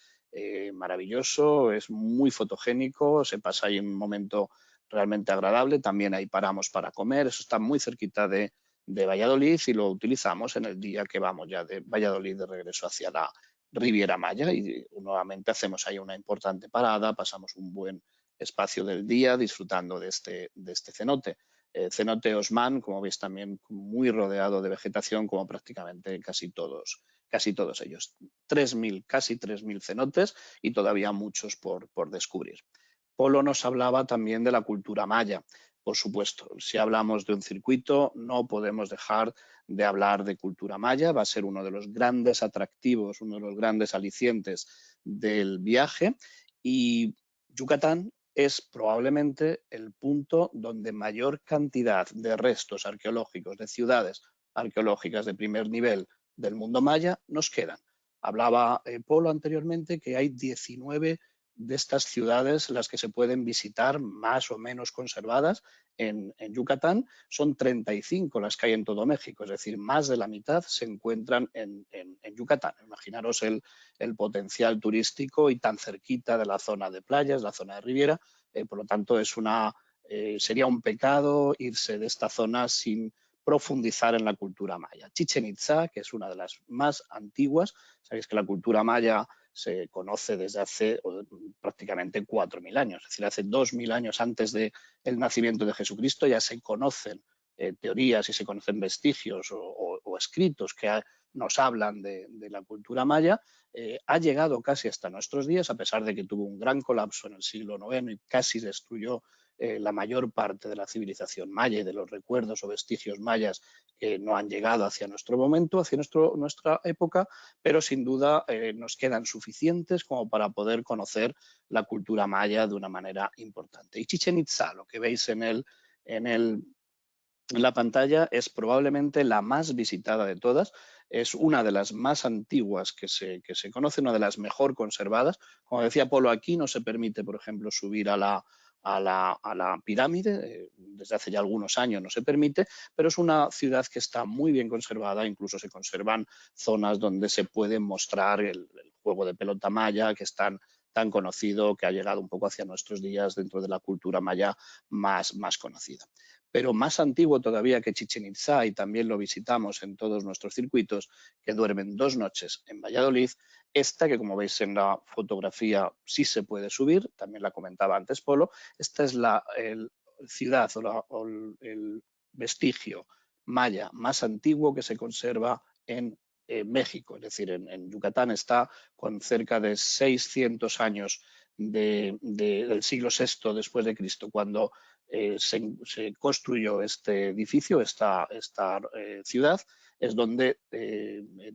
maravilloso, es muy fotogénico, se pasa ahí un momento realmente agradable. También ahí paramos para comer, eso está muy cerquita de Valladolid y lo utilizamos en el día que vamos ya de Valladolid de regreso hacia la Riviera Maya y nuevamente hacemos ahí una importante parada, pasamos un buen espacio del día disfrutando de este cenote. Cenote Osman, como veis, también muy rodeado de vegetación, como prácticamente casi todos ellos. Casi 3.000 cenotes y todavía muchos por descubrir. Polo nos hablaba también de la cultura maya. Por supuesto, si hablamos de un circuito, no podemos dejar de hablar de cultura maya. Va a ser uno de los grandes atractivos, uno de los grandes alicientes del viaje. Y Yucatán es probablemente el punto donde mayor cantidad de restos arqueológicos de ciudades arqueológicas de primer nivel del mundo maya nos quedan. Hablaba Polo anteriormente que hay 19 de estas ciudades las que se pueden visitar más o menos conservadas en Yucatán. Son 35 las que hay en todo México, es decir, más de la mitad se encuentran en Yucatán. Imaginaros el potencial turístico y tan cerquita de la zona de playas, la zona de Riviera. Por lo tanto, sería un pecado irse de esta zona sin profundizar en la cultura maya. Chichén Itzá, que es una de las más antiguas, sabéis que la cultura maya se conoce desde hace prácticamente 4.000 años, es decir, hace 2.000 años antes del nacimiento de Jesucristo ya se conocen teorías y se conocen vestigios o escritos que nos hablan de la cultura maya. Ha llegado casi hasta nuestros días, a pesar de que tuvo un gran colapso en el siglo IX y casi destruyó la mayor parte de la civilización maya y de los recuerdos o vestigios mayas que no han llegado hacia nuestro momento, hacia nuestra época, pero sin duda nos quedan suficientes como para poder conocer la cultura maya de una manera importante. Y Chichén Itzá, lo que veis en la pantalla, es probablemente la más visitada de todas, es una de las más antiguas que se conoce, una de las mejor conservadas. Como decía Polo, aquí no se permite, por ejemplo, subir a la pirámide, desde hace ya algunos años no se permite, pero es una ciudad que está muy bien conservada, incluso se conservan zonas donde se puede mostrar el juego de pelota maya, que es tan conocido, que ha llegado un poco hacia nuestros días dentro de la cultura maya más conocida. Pero más antiguo todavía que Chichén Itzá, y también lo visitamos en todos nuestros circuitos, que duermen 2 noches en Valladolid. Esta, que como veis en la fotografía sí se puede subir, también la comentaba antes Polo, esta es la ciudad o el vestigio maya más antiguo que se conserva en México, es decir, en Yucatán está con cerca de 600 años del siglo VI después de Cristo, cuando se construyó este edificio, esta ciudad, es donde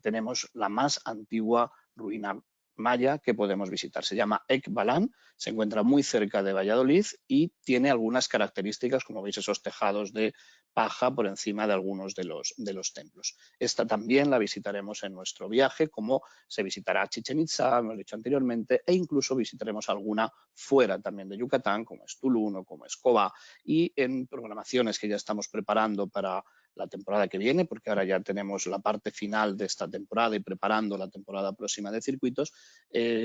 tenemos la más antigua ruina maya que podemos visitar. Se llama Ekbalan, se encuentra muy cerca de Valladolid y tiene algunas características, como veis, esos tejados de paja por encima de algunos de los templos. Esta también la visitaremos en nuestro viaje, como se visitará Chichén Itzá, hemos dicho anteriormente, e incluso visitaremos alguna fuera también de Yucatán, como es Tulum o como es Cobá, y en programaciones que ya estamos preparando para la temporada que viene, porque ahora ya tenemos la parte final de esta temporada y preparando la temporada próxima de circuitos,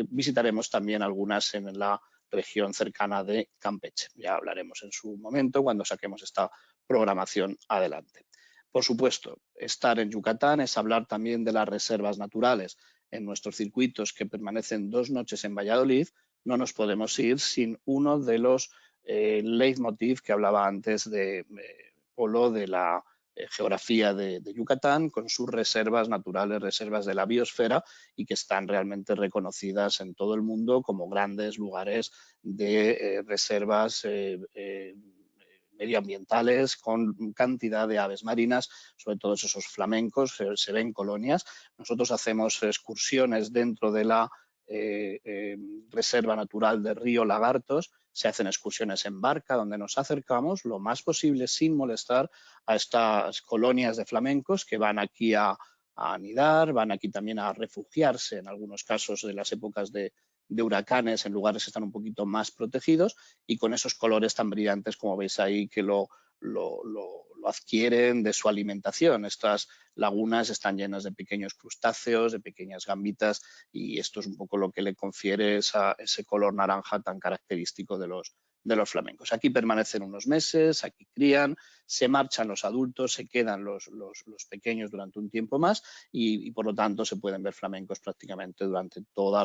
visitaremos también algunas en la región cercana de Campeche. Ya hablaremos en su momento cuando saquemos esta programación adelante. Por supuesto, estar en Yucatán es hablar también de las reservas naturales. En nuestros circuitos que permanecen 2 noches en Valladolid, no nos podemos ir sin uno de los leitmotiv que hablaba antes de Polo, de la geografía de Yucatán, con sus reservas naturales, reservas de la biosfera, y que están realmente reconocidas en todo el mundo como grandes lugares de reservas medioambientales con cantidad de aves marinas, sobre todo esos flamencos, se ven colonias. Nosotros hacemos excursiones dentro de la Reserva Natural del Río Lagartos, se hacen excursiones en barca donde nos acercamos lo más posible sin molestar a estas colonias de flamencos que van aquí a anidar, van aquí también a refugiarse en algunos casos de las épocas de huracanes en lugares que están un poquito más protegidos y con esos colores tan brillantes como veis ahí que lo lo adquieren de su alimentación. Estas lagunas están llenas de pequeños crustáceos, de pequeñas gambitas, y esto es un poco lo que le confiere ese color naranja tan característico de los flamencos. Aquí permanecen unos meses, aquí crían, se marchan los adultos, se quedan los pequeños durante un tiempo más y por lo tanto se pueden ver flamencos prácticamente durante toda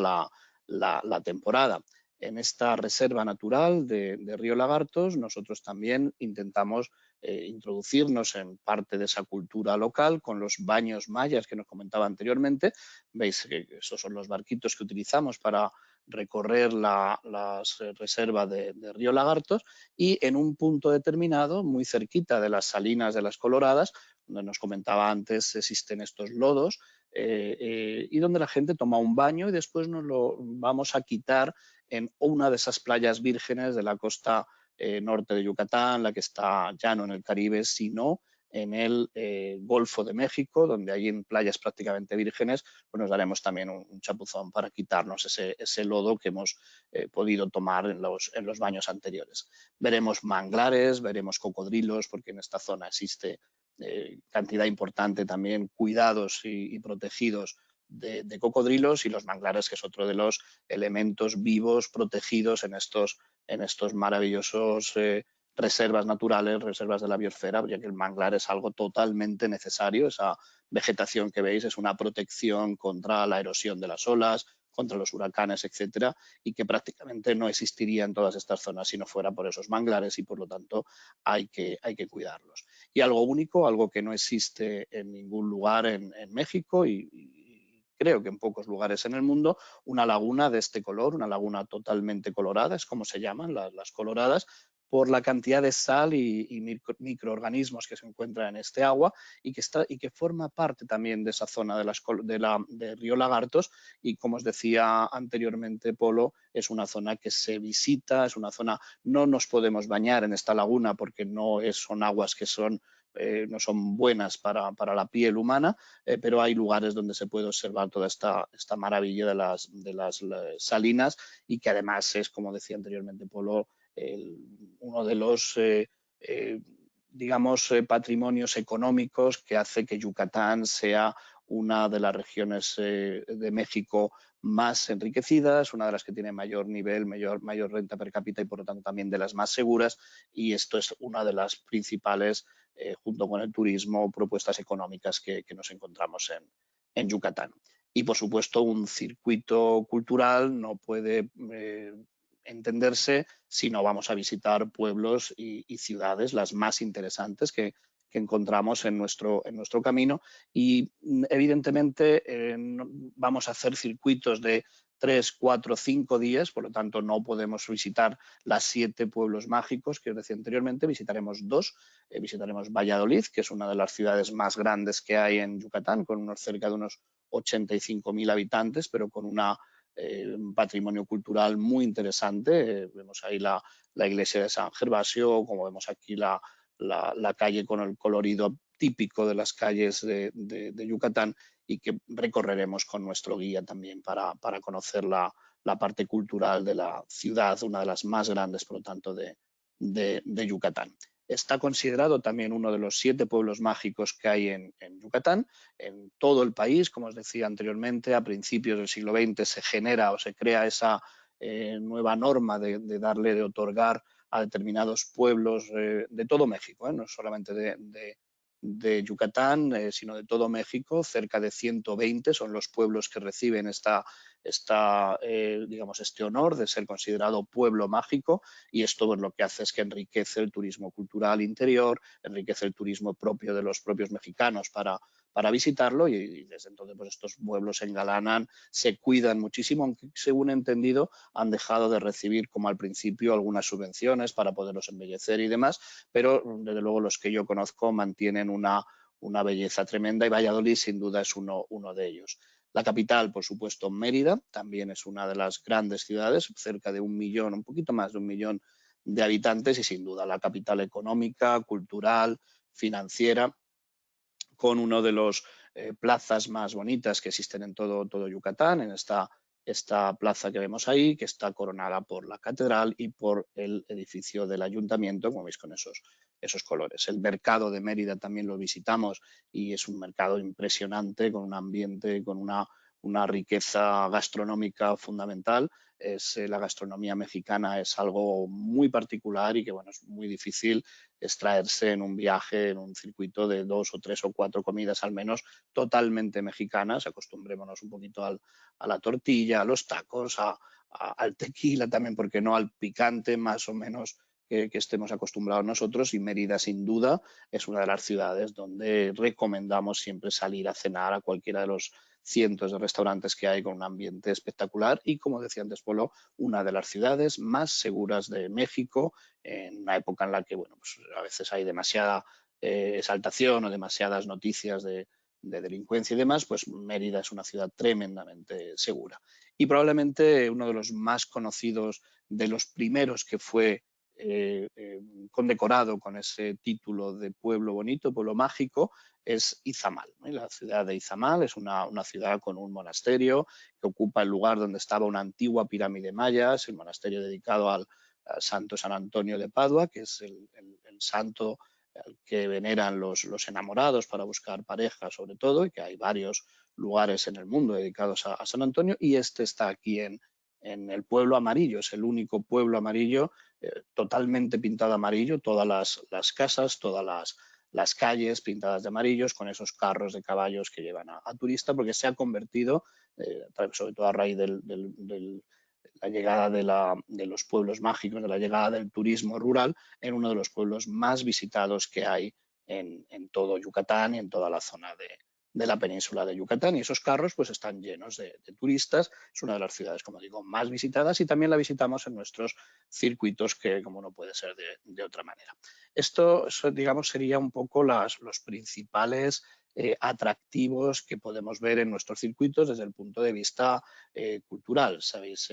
la temporada. En esta reserva natural de Río Lagartos nosotros también intentamos introducirnos en parte de esa cultura local con los baños mayas que nos comentaba anteriormente. Veis que esos son los barquitos que utilizamos para recorrer la reserva de Río Lagartos, y en un punto determinado, muy cerquita de las salinas de las Coloradas, donde nos comentaba antes, existen estos lodos y donde la gente toma un baño y después nos lo vamos a quitar en una de esas playas vírgenes de la costa norte de Yucatán, la que está ya no en el Caribe, sino en el Golfo de México, donde hay en playas prácticamente vírgenes, pues nos daremos también un chapuzón para quitarnos ese lodo que hemos podido tomar en los baños anteriores. Veremos manglares, veremos cocodrilos, porque en esta zona existe cantidad importante también cuidados y protegidos de cocodrilos, y los manglares, que es otro de los elementos vivos protegidos en estos maravillosos reservas naturales, reservas de la biosfera, ya que el manglar es algo totalmente necesario. Esa vegetación que veis es una protección contra la erosión de las olas, contra los huracanes, etcétera, y que prácticamente no existiría en todas estas zonas si no fuera por esos manglares, y por lo tanto hay que cuidarlos. Y algo único, algo que no existe en ningún lugar en México y creo que en pocos lugares en el mundo, una laguna de este color, una laguna totalmente colorada, es como se llaman las coloradas, por la cantidad de sal y microorganismos que se encuentran en este agua, y que forma parte también de esa zona de Río Lagartos. Y como os decía anteriormente, Polo, es una zona que se visita, es una zona, no nos podemos bañar en esta laguna porque son aguas que no son buenas para la piel humana, pero hay lugares donde se puede observar toda esta maravilla de las salinas, y que además es, como decía anteriormente Polo, uno de los patrimonios económicos que hace que Yucatán sea una de las regiones de México más enriquecidas, una de las que tiene mayor nivel, mayor renta per cápita, y por lo tanto también de las más seguras, y esto es una de las principales, junto con el turismo, propuestas económicas que nos encontramos en Yucatán. Y por supuesto un circuito cultural no puede entenderse si no vamos a visitar pueblos y ciudades, las más interesantes que encontramos en nuestro camino, y evidentemente vamos a hacer circuitos de 3, 4, 5 días, por lo tanto no podemos visitar las 7 pueblos mágicos que os decía anteriormente. Visitaremos 2, visitaremos Valladolid, que es una de las ciudades más grandes que hay en Yucatán, con cerca de unos 85.000 habitantes, pero con un patrimonio cultural muy interesante. Vemos ahí la iglesia de San Gervasio, como vemos aquí la calle con el colorido típico de las calles de Yucatán, y que recorreremos con nuestro guía también para conocer la parte cultural de la ciudad, una de las más grandes, por lo tanto, de Yucatán. Está considerado también uno de los 7 pueblos mágicos que hay en Yucatán. En todo el país, como os decía anteriormente, a principios del siglo XX se genera o se crea esa nueva norma de otorgar a determinados pueblos de todo México, no solamente de Yucatán, sino de todo México. Cerca de 120 son los pueblos que reciben este honor de ser considerado pueblo mágico, y esto pues, lo que hace es que enriquece el turismo cultural interior, enriquece el turismo propio de los propios mexicanos para visitarlo, y desde entonces pues, estos pueblos se engalanan, se cuidan muchísimo, aunque según he entendido han dejado de recibir, como al principio, algunas subvenciones para poderlos embellecer y demás, pero desde luego los que yo conozco mantienen una belleza tremenda, y Valladolid sin duda es uno de ellos. La capital, por supuesto, Mérida, también es una de las grandes ciudades, cerca de 1 millón, un poquito más de 1 millón de habitantes, y sin duda la capital económica, cultural, financiera, con uno de los plazas más bonitas que existen en todo Yucatán, en esta esta plaza que vemos ahí, que está coronada por la catedral y por el edificio del ayuntamiento, como veis con esos colores. El mercado de Mérida también lo visitamos y es un mercado impresionante, con un ambiente, con una riqueza gastronómica fundamental. La gastronomía mexicana es algo muy particular y que bueno, es muy difícil extraerse en un viaje, en un circuito de 2 o 3 o 4 comidas al menos totalmente mexicanas. Acostumbrémonos un poquito a la tortilla, a los tacos, al tequila también, porque no al picante más o menos que estemos acostumbrados nosotros, y Mérida sin duda es una de las ciudades donde recomendamos siempre salir a cenar a cualquiera de los cientos de restaurantes que hay, con un ambiente espectacular y, como decía antes Polo, una de las ciudades más seguras de México, en una época en la que bueno, pues a veces hay demasiada exaltación o demasiadas noticias de delincuencia y demás. Pues Mérida es una ciudad tremendamente segura. Y probablemente uno de los más conocidos, de los primeros que fue condecorado con ese título de pueblo bonito, pueblo mágico, es Izamal, ¿no? Y la ciudad de Izamal es una ciudad con un monasterio que ocupa el lugar donde estaba una antigua pirámide maya. Es el monasterio dedicado al santo San Antonio de Padua, que es el santo al que veneran los enamorados para buscar pareja, sobre todo, y que hay varios lugares en el mundo dedicados a San Antonio, y este está aquí en el pueblo amarillo. Es el único pueblo amarillo, totalmente pintado amarillo, todas las casas, todas las calles pintadas de amarillos, con esos carros de caballos que llevan a turista, porque se ha convertido, sobre todo a raíz de la llegada de los pueblos mágicos, de la llegada del turismo rural, en uno de los pueblos más visitados que hay en todo Yucatán y en toda la zona de la península de Yucatán. Y esos carros pues están llenos de turistas. Es una de las ciudades, como digo, más visitadas, y también la visitamos en nuestros circuitos, que como no puede ser de otra manera. Esto, digamos, sería un poco los principales atractivos que podemos ver en nuestros circuitos desde el punto de vista cultural. Sabéis,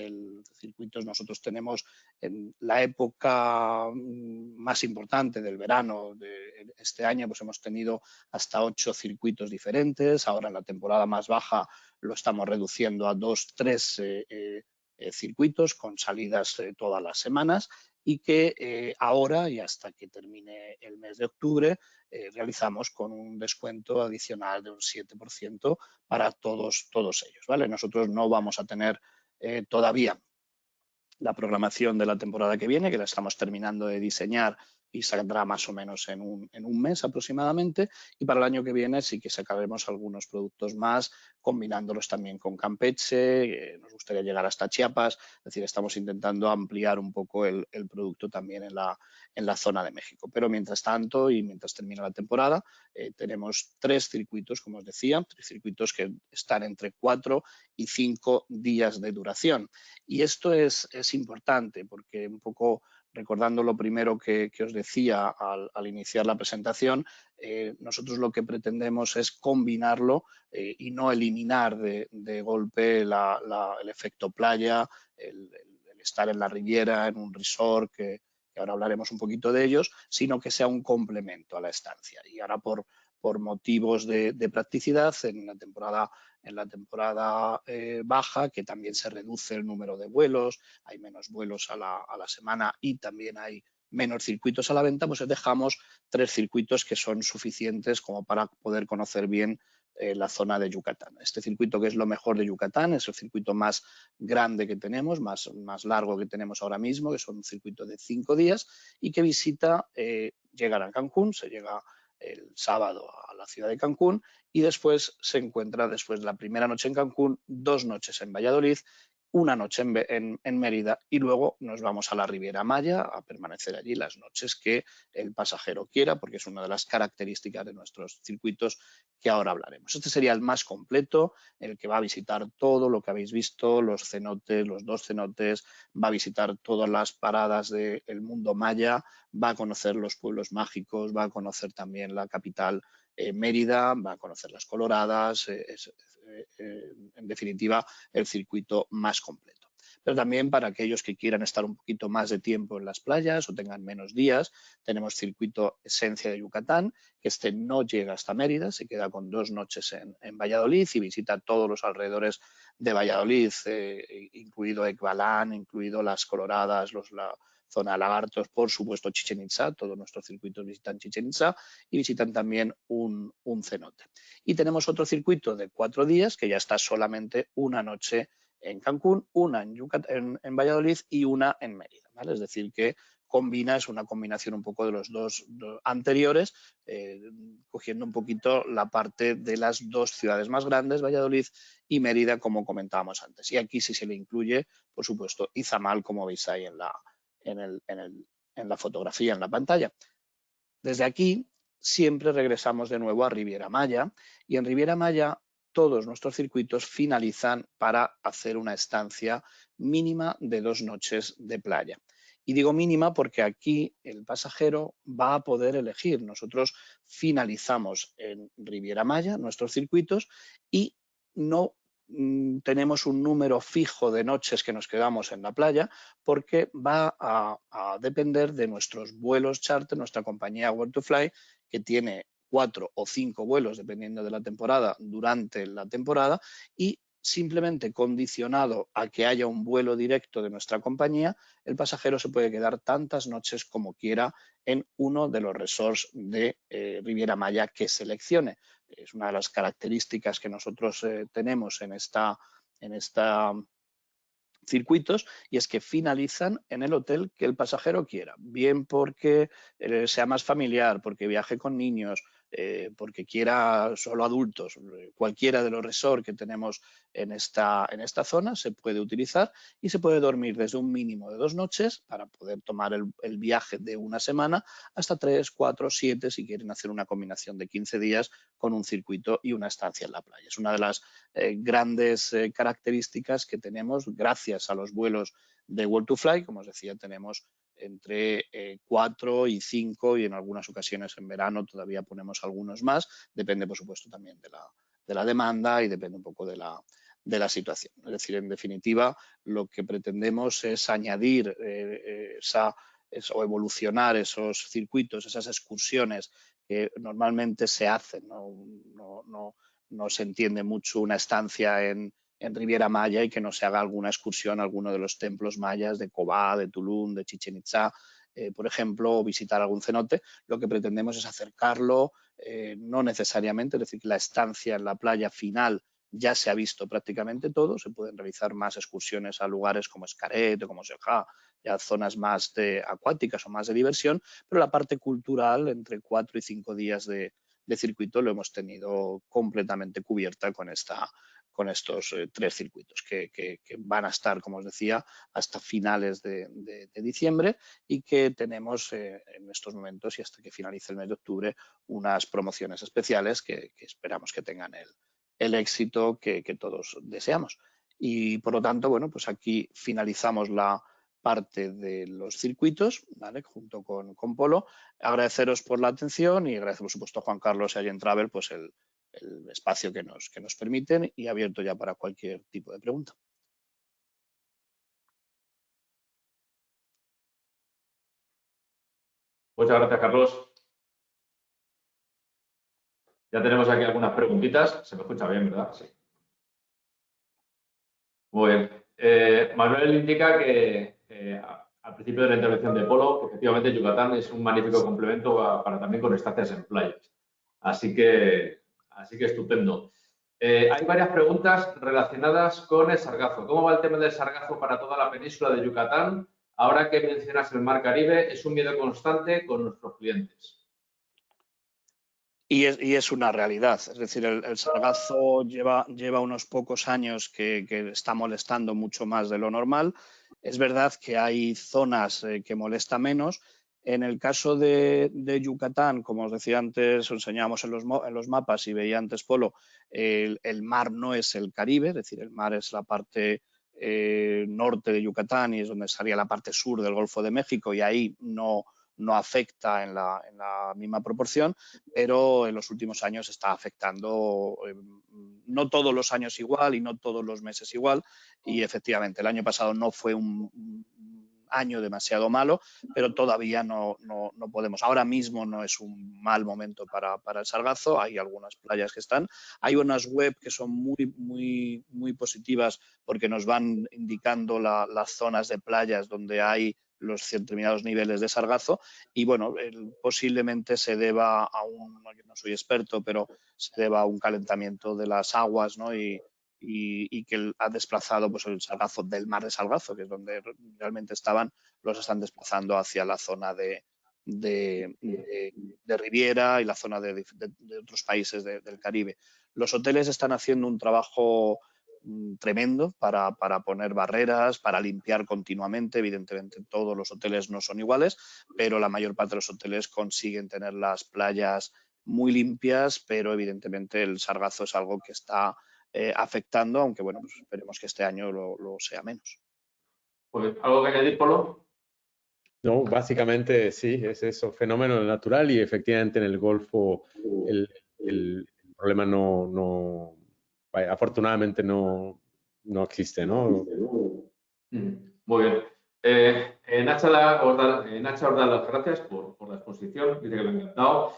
circuitos nosotros tenemos en la época más importante del verano de este año, pues hemos tenido hasta 8 circuitos diferentes. Ahora, en la temporada más baja, lo estamos reduciendo a 2, 3 circuitos con salidas todas las semanas, y que ahora y hasta que termine el mes de octubre realizamos con un descuento adicional de un 7% para todos ellos, ¿vale? Nosotros no vamos a tener todavía la programación de la temporada que viene, que la estamos terminando de diseñar y saldrá más o menos en un mes aproximadamente, y para el año que viene sí que sacaremos algunos productos más, combinándolos también con Campeche. Nos gustaría llegar hasta Chiapas, es decir, estamos intentando ampliar un poco el producto también en la zona de México. Pero mientras tanto, y mientras termina la temporada, tenemos 3 circuitos, como os decía, 3 circuitos que están entre 4 y 5 días de duración. Y esto es importante, porque, un poco recordando lo primero que os decía al iniciar la presentación, nosotros lo que pretendemos es combinarlo y no eliminar de golpe el efecto playa, el estar en la Riviera, en un resort, que ahora hablaremos un poquito de ellos, sino que sea un complemento a la estancia. Y ahora, por motivos de practicidad, en la temporada baja, que también se reduce el número de vuelos, hay menos vuelos a la semana y también hay menos circuitos a la venta, pues dejamos 3 circuitos que son suficientes como para poder conocer bien la zona de Yucatán. Este circuito, que es lo mejor de Yucatán, es el circuito más grande que tenemos, más largo que tenemos ahora mismo, que es un circuito de 5 días y que visita, llegar a Cancún, se llega el sábado a la ciudad de Cancún, y después se encuentra, después de la primera noche en Cancún, 2 noches en Valladolid, una noche en Mérida, y luego nos vamos a la Riviera Maya a permanecer allí las noches que el pasajero quiera, porque es una de las características de nuestros circuitos que ahora hablaremos. Este sería el más completo, el que va a visitar todo lo que habéis visto, los cenotes, los 2 cenotes, va a visitar todas las paradas del mundo maya, va a conocer los pueblos mágicos, va a conocer también la capital Mérida, va a conocer las Coloradas, en definitiva, el circuito más completo. Pero también para aquellos que quieran estar un poquito más de tiempo en las playas o tengan menos días, tenemos circuito Esencia de Yucatán, que no llega hasta Mérida, se queda con 2 noches en Valladolid y visita todos los alrededores de Valladolid, incluido Ekbalán, incluido Las Coloradas, la zona de Lagartos, por supuesto Chichén Itzá, todos nuestros circuitos visitan Chichén Itzá y visitan también un cenote. Y tenemos otro circuito de 4 días que ya está solamente una noche en Cancún, una en Valladolid y una en Mérida, ¿vale? Es decir, que es una combinación un poco de los dos anteriores, cogiendo un poquito la parte de las 2 ciudades más grandes, Valladolid y Mérida, como comentábamos antes. Y aquí sí se le incluye, por supuesto, Izamal, como veis ahí en la fotografía, en la pantalla. Desde aquí siempre regresamos de nuevo a Riviera Maya y en Riviera Maya todos nuestros circuitos finalizan para hacer una estancia mínima de 2 noches de playa. Y digo mínima porque aquí el pasajero va a poder elegir. Nosotros finalizamos en Riviera Maya nuestros circuitos y no tenemos un número fijo de noches que nos quedamos en la playa porque va a depender de nuestros vuelos charter, nuestra compañía World2Fly, que tiene 4 o 5 vuelos dependiendo de la temporada durante la temporada y simplemente condicionado a que haya un vuelo directo de nuestra compañía, el pasajero se puede quedar tantas noches como quiera en uno de los resorts de Riviera Maya que seleccione. Es una de las características que nosotros tenemos en esta circuitos y es que finalizan en el hotel que el pasajero quiera, bien porque sea más familiar, porque viaje con niños, porque quiera solo adultos. Cualquiera de los resorts que tenemos en esta zona se puede utilizar y se puede dormir desde un mínimo de 2 noches para poder tomar el viaje de una semana hasta 3, 4, 7 si quieren hacer una combinación de 15 días con un circuito y una estancia en la playa. Es una de las grandes características que tenemos gracias a los vuelos de World2Fly. Como os decía, tenemos entre 4 y 5 y en algunas ocasiones en verano todavía ponemos algunos más. Depende, por supuesto, también de la demanda y depende un poco de la situación. Es decir, en definitiva, lo que pretendemos es añadir o evolucionar esos circuitos, esas excursiones que normalmente se hacen. No se entiende mucho una estancia en Riviera Maya y que no se haga alguna excursión a alguno de los templos mayas de Cobá, de Tulum, de Chichén Itzá, por ejemplo, o visitar algún cenote. Lo que pretendemos es acercarlo, no necesariamente, es decir, que la estancia en la playa final ya se ha visto prácticamente todo. Se pueden realizar más excursiones a lugares como Xcaret o como Sehá, ya zonas más acuáticas o más de diversión, pero la parte cultural, entre 4 y 5 días de circuito, lo hemos tenido completamente cubierta con estos 3 circuitos que van a estar, como os decía, hasta finales de diciembre y que tenemos en estos momentos y hasta que finalice el mes de octubre unas promociones especiales que esperamos que tengan el éxito que todos deseamos. Y por lo tanto, bueno, pues aquí finalizamos la parte de los circuitos, ¿vale? Junto con Polo. Agradeceros por la atención y agradecer, por supuesto, a Juan Carlos y a Yen Travel pues el espacio que nos permiten y abierto ya para cualquier tipo de pregunta. Muchas gracias, Carlos. Ya tenemos aquí algunas preguntitas. Se me escucha bien, ¿verdad? Sí. Muy bien. Manuel indica que al principio de la intervención de Polo, que efectivamente Yucatán es un magnífico complemento para también con estancias en playas. Así que estupendo. Hay varias preguntas relacionadas con el sargazo. ¿Cómo va el tema del sargazo para toda la península de Yucatán? Ahora que mencionas el Mar Caribe, es un miedo constante con nuestros clientes. Y es una realidad, es decir, el sargazo lleva unos pocos años que está molestando mucho más de lo normal. Es verdad que hay zonas que molesta menos. En el caso de Yucatán, como os decía antes, os enseñábamos en los mapas y veía antes Polo, el mar no es el Caribe, es decir, el mar es la parte norte de Yucatán y es donde estaría la parte sur del Golfo de México y ahí no no afecta en la misma proporción, pero en los últimos años está afectando, no todos los años igual y no todos los meses igual, y efectivamente el año pasado no fue un año demasiado malo, pero todavía no podemos. Ahora mismo no es un mal momento para el sargazo. Hay algunas playas que están. Hay unas web que son muy positivas porque nos van indicando las zonas de playas donde hay los determinados niveles de sargazo y bueno, posiblemente se deba a yo no soy experto, pero se deba a un calentamiento de las aguas, ¿no? Y que ha desplazado pues, el sargazo del mar de Sargazo, que es donde realmente estaban, los están desplazando hacia la zona de Riviera y la zona de otros países del Caribe. Los hoteles están haciendo un trabajo tremendo para poner barreras, para limpiar continuamente. Evidentemente todos los hoteles no son iguales, pero la mayor parte de los hoteles consiguen tener las playas muy limpias, pero evidentemente el sargazo es algo que está afectando, aunque bueno, pues esperemos que este año lo sea menos. Pues, ¿algo que añadir, Polo? No, básicamente sí, es eso, fenómeno natural y efectivamente en el Golfo el problema vaya, afortunadamente no existe, ¿no? Muy bien. Nacha os da las gracias por la exposición, dice que le ha encantado.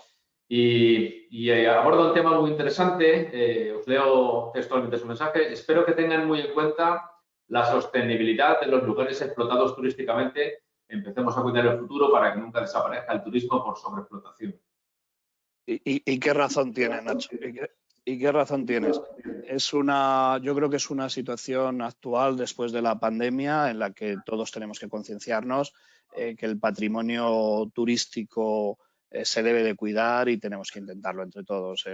Y aborda un tema muy interesante, os leo textualmente su mensaje. Espero que tengan muy en cuenta la sostenibilidad de los lugares explotados turísticamente. Empecemos a cuidar el futuro para que nunca desaparezca el turismo por sobreexplotación. ¿Y qué razón tiene, Nacho? ¿Y qué razón tienes? Yo creo que es una situación actual después de la pandemia en la que todos tenemos que concienciarnos que el patrimonio turístico se debe de cuidar y tenemos que intentarlo entre todos.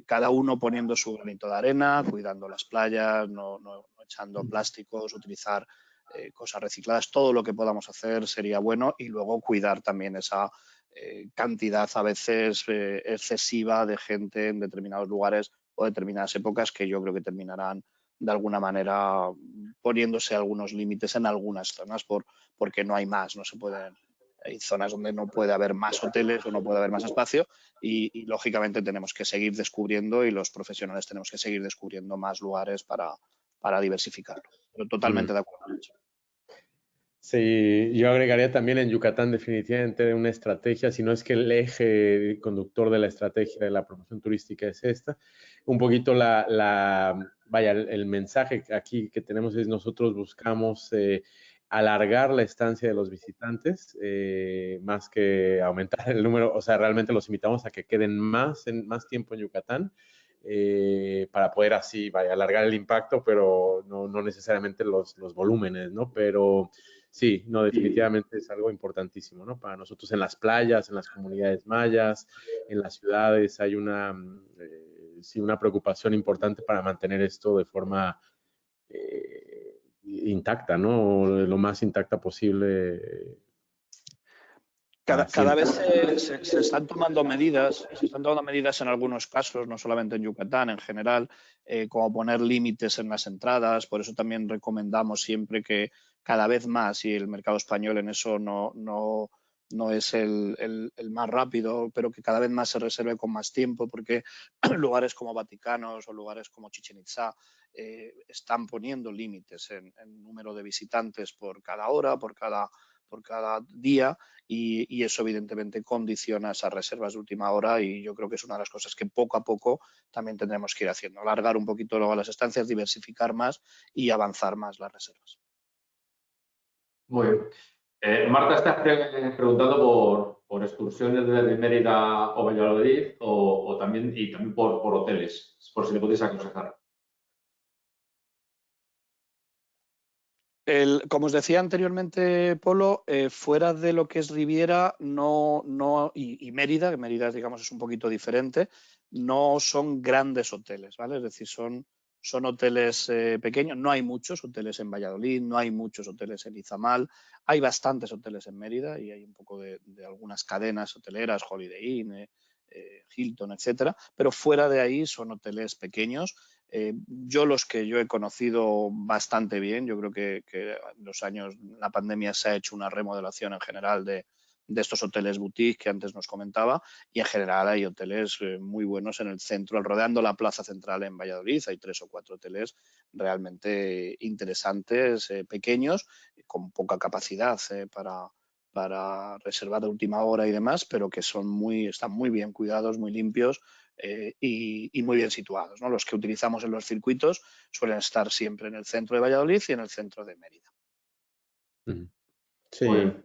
Cada uno poniendo su granito de arena, cuidando las playas, no echando plásticos, utilizar cosas recicladas. Todo lo que podamos hacer sería bueno y luego cuidar también esa cantidad a veces excesiva de gente en determinados lugares o determinadas épocas que yo creo que terminarán de alguna manera poniéndose algunos límites en algunas zonas porque no hay más, no se pueden. Hay zonas donde no puede haber más hoteles o no puede haber más espacio y lógicamente tenemos que seguir descubriendo y los profesionales tenemos que seguir descubriendo más lugares para diversificarlo. Pero totalmente de acuerdo. Sí, yo agregaría también en Yucatán definitivamente una estrategia, si no es que el eje conductor de la estrategia de la promoción turística es esta. Un poquito vaya, el mensaje aquí que tenemos es nosotros buscamos alargar la estancia de los visitantes, más que aumentar el número, o sea, realmente los invitamos a que queden más tiempo en Yucatán. Para poder así, vaya, alargar el impacto, pero no necesariamente los volúmenes, ¿no? Pero sí, no, definitivamente es algo importantísimo, ¿no? Para nosotros en las playas, en las comunidades mayas, en las ciudades hay sí, una preocupación importante para mantener esto de forma intacta, ¿no? Lo más intacta posible. Cada vez se están tomando medidas, en algunos casos, no solamente en Yucatán, en general, como poner límites en las entradas. Por eso también recomendamos siempre que cada vez más, y el mercado español en eso no es el más rápido, pero que cada vez más se reserve con más tiempo, porque lugares como Vaticanos o lugares como Chichén Itzá están poniendo límites en número de visitantes por cada hora, por cada día y eso evidentemente condiciona esas reservas de última hora y yo creo que es una de las cosas que poco a poco también tendremos que ir haciendo, alargar un poquito luego las estancias, diversificar más y avanzar más las reservas. Muy bien. Marta, estás preguntando por excursiones desde Mérida o Valladolid y también por hoteles, por si le podéis aconsejar. Como os decía anteriormente, Polo, fuera de lo que es Riviera y Mérida, que Mérida digamos es un poquito diferente, no son grandes hoteles, ¿vale? Es decir, son hoteles pequeños, no hay muchos hoteles en Valladolid, no hay muchos hoteles en Izamal, hay bastantes hoteles en Mérida y hay un poco de algunas cadenas hoteleras, Holiday Inn, Hilton, etcétera, pero fuera de ahí son hoteles pequeños. Los que yo he conocido bastante bien, yo creo que en los años, la pandemia se ha hecho una remodelación en general de estos hoteles boutique que antes nos comentaba, y en general hay hoteles muy buenos en el centro, rodeando la plaza central en Valladolid. Hay 3 o 4 hoteles realmente interesantes, pequeños, con poca capacidad para reservar de última hora y demás, pero que están muy bien cuidados, muy limpios y muy bien situados, ¿no? Los que utilizamos en los circuitos suelen estar siempre en el centro de Valladolid y en el centro de Mérida. Sí. Muy bien.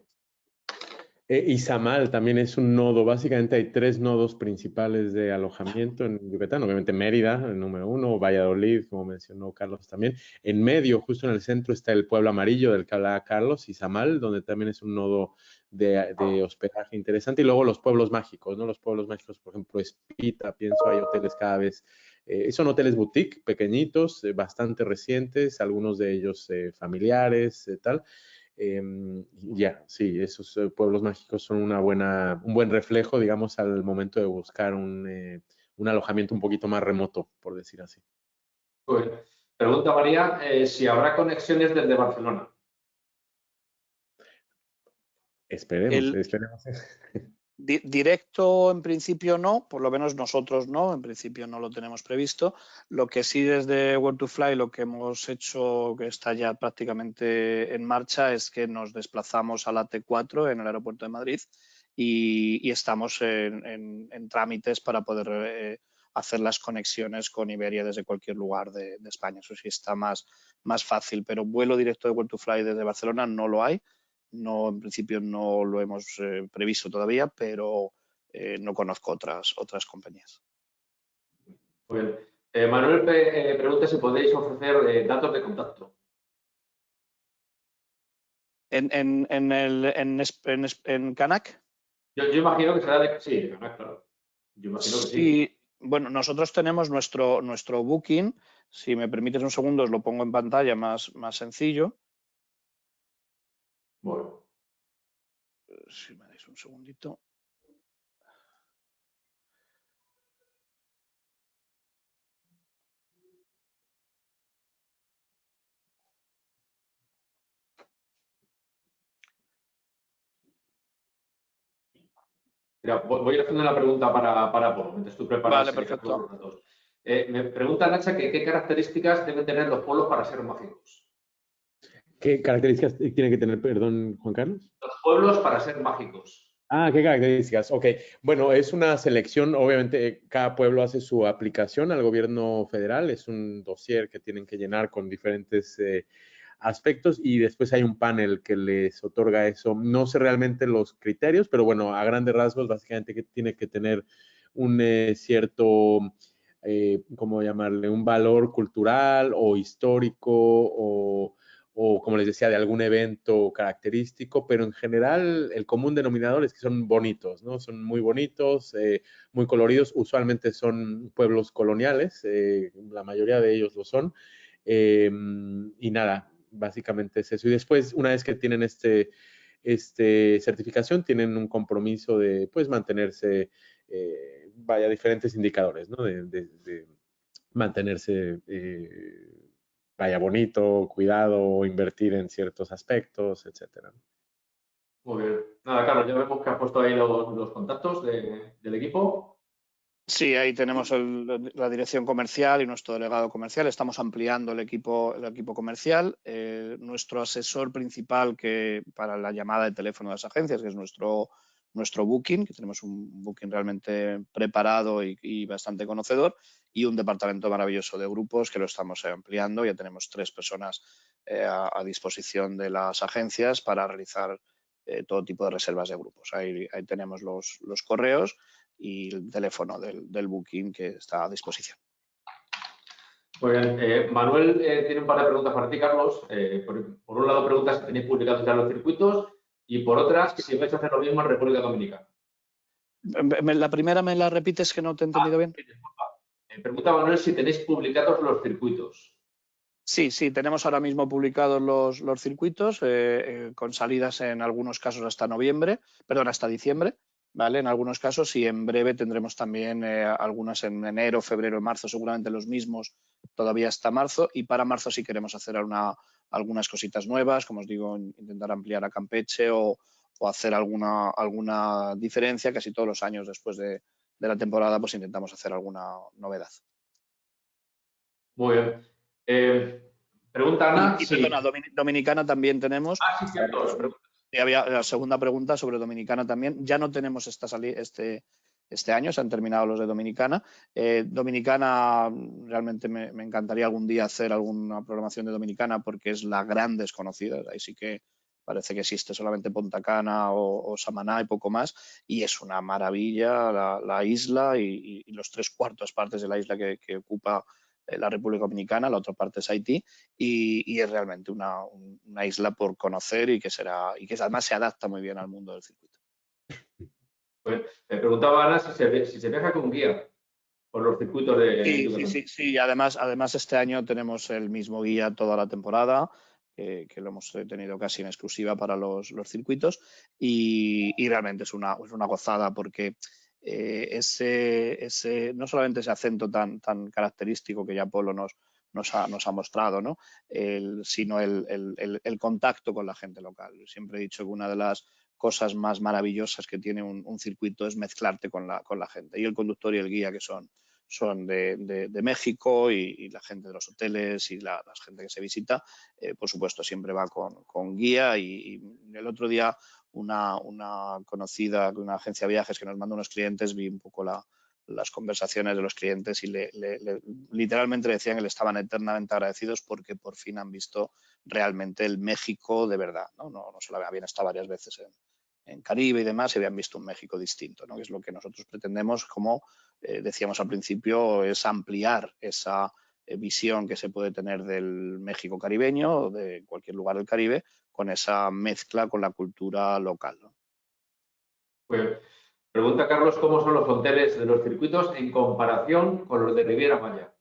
Izamal también es un nodo. Básicamente hay 3 nodos principales de alojamiento en Yucatán. Obviamente Mérida, el número 1, Valladolid, como mencionó Carlos también. En medio, justo en el centro, está el Pueblo Amarillo del que hablaba Carlos, Izamal, donde también es un nodo de hospedaje interesante. Y luego los pueblos mágicos, ¿no? Los pueblos mágicos, por ejemplo, Espita, pienso, hay hoteles cada vez. Son hoteles boutique, pequeñitos, bastante recientes, algunos de ellos familiares, tal. Sí, esos pueblos mágicos son un buen reflejo, digamos, al momento de buscar un alojamiento un poquito más remoto, por decir así. Pues, pregunta María si habrá conexiones desde Barcelona. Esperemos. Directo, en principio no, por lo menos nosotros no, en principio no lo tenemos previsto. Lo que sí desde Word2Fly lo que hemos hecho, que está ya prácticamente en marcha, es que nos desplazamos a la T4 en el aeropuerto de Madrid y estamos en trámites para poder hacer las conexiones con Iberia desde cualquier lugar de España. Eso sí está más fácil, pero vuelo directo de Word2Fly desde Barcelona no lo hay. No, en principio no lo hemos previsto todavía, pero no conozco otras compañías. Muy bien. Manuel pregunta si podéis ofrecer datos de contacto. ¿En Canac? Yo imagino que será de Canac, claro. Yo imagino que sí. Sí, bueno, nosotros tenemos nuestro booking. Si me permites un segundo, os lo pongo en pantalla más sencillo. Bueno. Si me dais un segundito. Mira, voy a ir haciendo una pregunta para Polo, mientras tú preparas Vale, perfecto. los datos. Me pregunta Nacha que qué características deben tener los polos para ser mágicos. ¿Qué características tiene que tener, perdón, Juan Carlos? Los pueblos para ser mágicos. ¿Qué características? Ok, bueno, es una selección, obviamente cada pueblo hace su aplicación al gobierno federal, es un dossier que tienen que llenar con diferentes aspectos y después hay un panel que les otorga eso. No sé realmente los criterios, pero bueno, a grandes rasgos, básicamente que tiene que tener un cierto, ¿cómo llamarle? Un valor cultural o histórico o, como les decía, de algún evento característico, pero en general el común denominador es que son bonitos, ¿no? Son muy bonitos, muy coloridos, usualmente son pueblos coloniales, la mayoría de ellos lo son, y nada, básicamente es eso. Y después, una vez que tienen certificación, tienen un compromiso de, pues, mantenerse, diferentes indicadores, ¿no? De mantenerse, vaya, bonito, cuidado, invertir en ciertos aspectos, etcétera. Muy bien. Nada, Carlos, ya vemos que has puesto ahí los contactos del equipo. Sí, ahí tenemos la dirección comercial y nuestro delegado comercial. Estamos ampliando el equipo comercial. Nuestro asesor principal para la llamada de teléfono de las agencias, que es nuestro booking, que tenemos un booking realmente preparado y bastante conocedor, y un departamento maravilloso de grupos que lo estamos ampliando. Ya tenemos 3 personas a disposición de las agencias para realizar todo tipo de reservas de grupos. Ahí tenemos los correos y el teléfono del booking que está a disposición. Muy bien. Manuel tiene un par de preguntas para ti, Carlos. Por un lado, pregunta si tenéis publicados ya los circuitos y por otras, si vais a hacer lo mismo en República Dominicana. La primera me la repites, que no te he entendido bien. Disculpa. Pregunta Manuel si tenéis publicados los circuitos. Sí, tenemos ahora mismo publicados los circuitos con salidas en algunos casos hasta diciembre, ¿vale? En algunos casos, y en breve tendremos también algunas en enero, febrero, marzo, seguramente los mismos todavía hasta marzo, y para marzo sí queremos hacer algunas cositas nuevas, como os digo, intentar ampliar a Campeche o hacer alguna diferencia. Casi todos los años después de la temporada pues intentamos hacer alguna novedad. Muy bien. Pregunta Ana. Y perdona, Dominicana también tenemos. Ah, sí, cierto. Había la segunda pregunta sobre Dominicana también. Ya no tenemos este año, se han terminado los de Dominicana. Dominicana, realmente me encantaría algún día hacer alguna programación de Dominicana porque es la gran desconocida. Ahí sí que parece que existe solamente Punta Cana o Samaná y poco más. Y es una maravilla la isla y los 3/4 partes de la isla que ocupa la República Dominicana, la otra parte es Haití, y es realmente una isla por conocer y que además se adapta muy bien al mundo del circuito. Pues, me preguntaba Ana si se viaja con guía por los circuitos de Sí. Además este año tenemos el mismo guía toda la temporada, que lo hemos tenido casi en exclusiva para los circuitos, y realmente es una gozada porque no solamente ese acento tan característico que ya Polo nos ha mostrado, ¿no? Sino el contacto con la gente local. Siempre he dicho que una de las cosas más maravillosas que tiene un circuito es mezclarte con la gente. Y el conductor y el guía, que son de México, y la gente de los hoteles y la gente que se visita, por supuesto, siempre va con guía. Y el otro día una conocida, una agencia de viajes que nos mandó unos clientes, vi un poco las conversaciones de los clientes y literalmente le decían que le estaban eternamente agradecidos porque por fin han visto realmente el México de verdad, no se lo habían estado varias veces en Caribe y demás, y habían visto un México distinto, ¿no? Que es lo que nosotros pretendemos, como decíamos al principio, es ampliar esa visión que se puede tener del México caribeño o de cualquier lugar del Caribe, con esa mezcla con la cultura local, ¿no? Pues, pregunta Carlos, ¿cómo son los hoteles de los circuitos en comparación con los de Riviera Maya?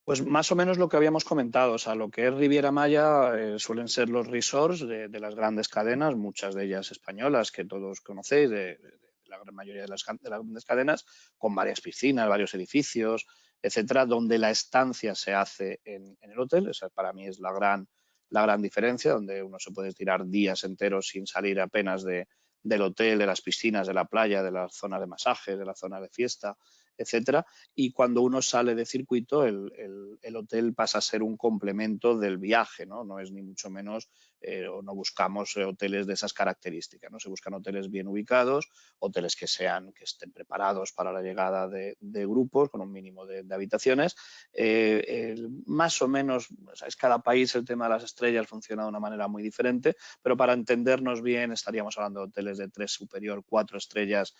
Pues más o menos lo que habíamos comentado. O sea, lo que es Riviera Maya suelen ser los resorts de las grandes cadenas, muchas de ellas españolas, que todos conocéis, de la gran mayoría de las grandes cadenas, con varias piscinas, varios edificios, etcétera, donde la estancia se hace en el hotel. Esa para mí es la gran diferencia, donde uno se puede tirar días enteros sin salir apenas del hotel, de las piscinas, de la playa, de la zona de masaje, de la zona de fiesta, etcétera. Y cuando uno sale de circuito, el hotel pasa a ser un complemento del viaje, ¿no? No es ni mucho menos, o no buscamos hoteles de esas características, ¿no? Se buscan hoteles bien ubicados, hoteles que estén preparados para la llegada de grupos con un mínimo de habitaciones. Más o menos, ¿sabes? Cada país, el tema de las estrellas funciona de una manera muy diferente, pero para entendernos bien estaríamos hablando de hoteles de 3 superior, 4 estrellas,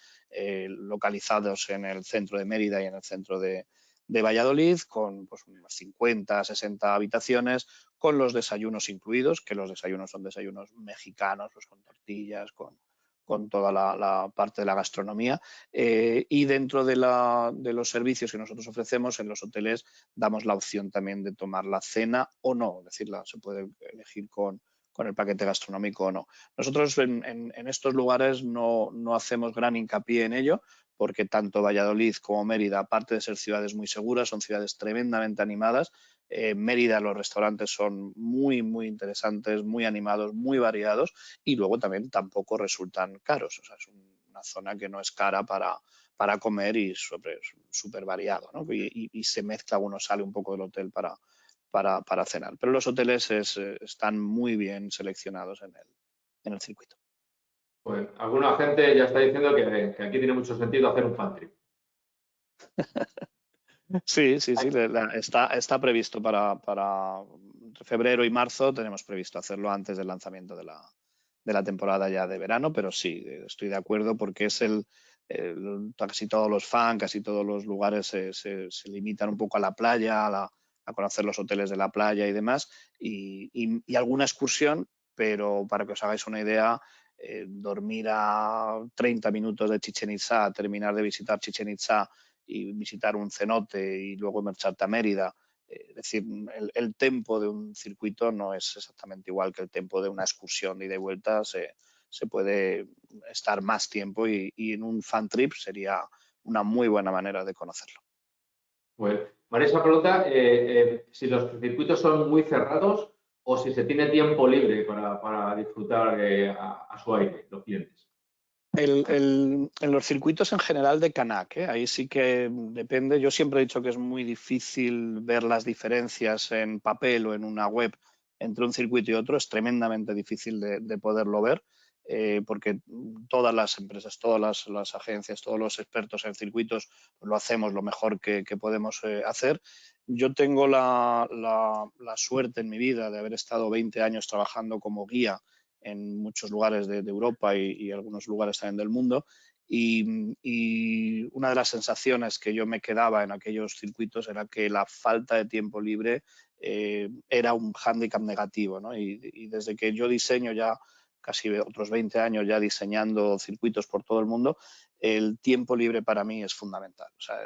localizados en el centro de Mérida y en el centro de Valladolid, con pues, unas 50, 60 habitaciones, con los desayunos incluidos, que los desayunos son desayunos mexicanos, pues, con tortillas, con toda la parte de la gastronomía. Y dentro de los servicios que nosotros ofrecemos en los hoteles, damos la opción también de tomar la cena o no, es decir, se puede elegir con el paquete gastronómico o no. Nosotros en estos lugares no hacemos gran hincapié en ello, porque tanto Valladolid como Mérida, aparte de ser ciudades muy seguras, son ciudades tremendamente animadas. Mérida, los restaurantes son muy, muy interesantes, muy animados, muy variados, y luego también tampoco resultan caros. O sea, es una zona que no es cara para comer y súper variado, ¿no? Y se mezcla, uno sale un poco del hotel para cenar. Pero los hoteles están muy bien seleccionados en el circuito. Pues alguna gente ya está diciendo que aquí tiene mucho sentido hacer un fan trip. Sí. Está previsto para febrero y marzo. Tenemos previsto hacerlo antes del lanzamiento de la temporada ya de verano, pero sí, estoy de acuerdo porque es casi todos los fans, casi todos los lugares se limitan un poco a la playa, a conocer los hoteles de la playa y demás, y alguna excursión, pero para que os hagáis una idea, dormir a 30 minutos de Chichén Itzá, terminar de visitar Chichén Itzá y visitar un cenote y luego marcharte a Mérida. Es decir, el tempo de un circuito no es exactamente igual que el tempo de una excursión de ida y vuelta. Se puede estar más tiempo y en un fan trip sería una muy buena manera de conocerlo. Pues, Marisa pregunta si los circuitos son muy cerrados o si se tiene tiempo libre para disfrutar a su aire, los clientes. En los circuitos en general de Canac, ahí sí que depende. Yo siempre he dicho que es muy difícil ver las diferencias en papel o en una web entre un circuito y otro. Es tremendamente difícil de poderlo ver porque todas las empresas, todas las agencias, todos los expertos en circuitos pues lo hacemos lo mejor que podemos hacer. Yo tengo la suerte en mi vida de haber estado 20 años trabajando como guía en muchos lugares de Europa y algunos lugares también del mundo. Y una de las sensaciones que yo me quedaba en aquellos circuitos era que la falta de tiempo libre era un hándicap negativo, ¿no? Y desde que yo diseño ya casi otros 20 años ya diseñando circuitos por todo el mundo, el tiempo libre para mí es fundamental. O sea,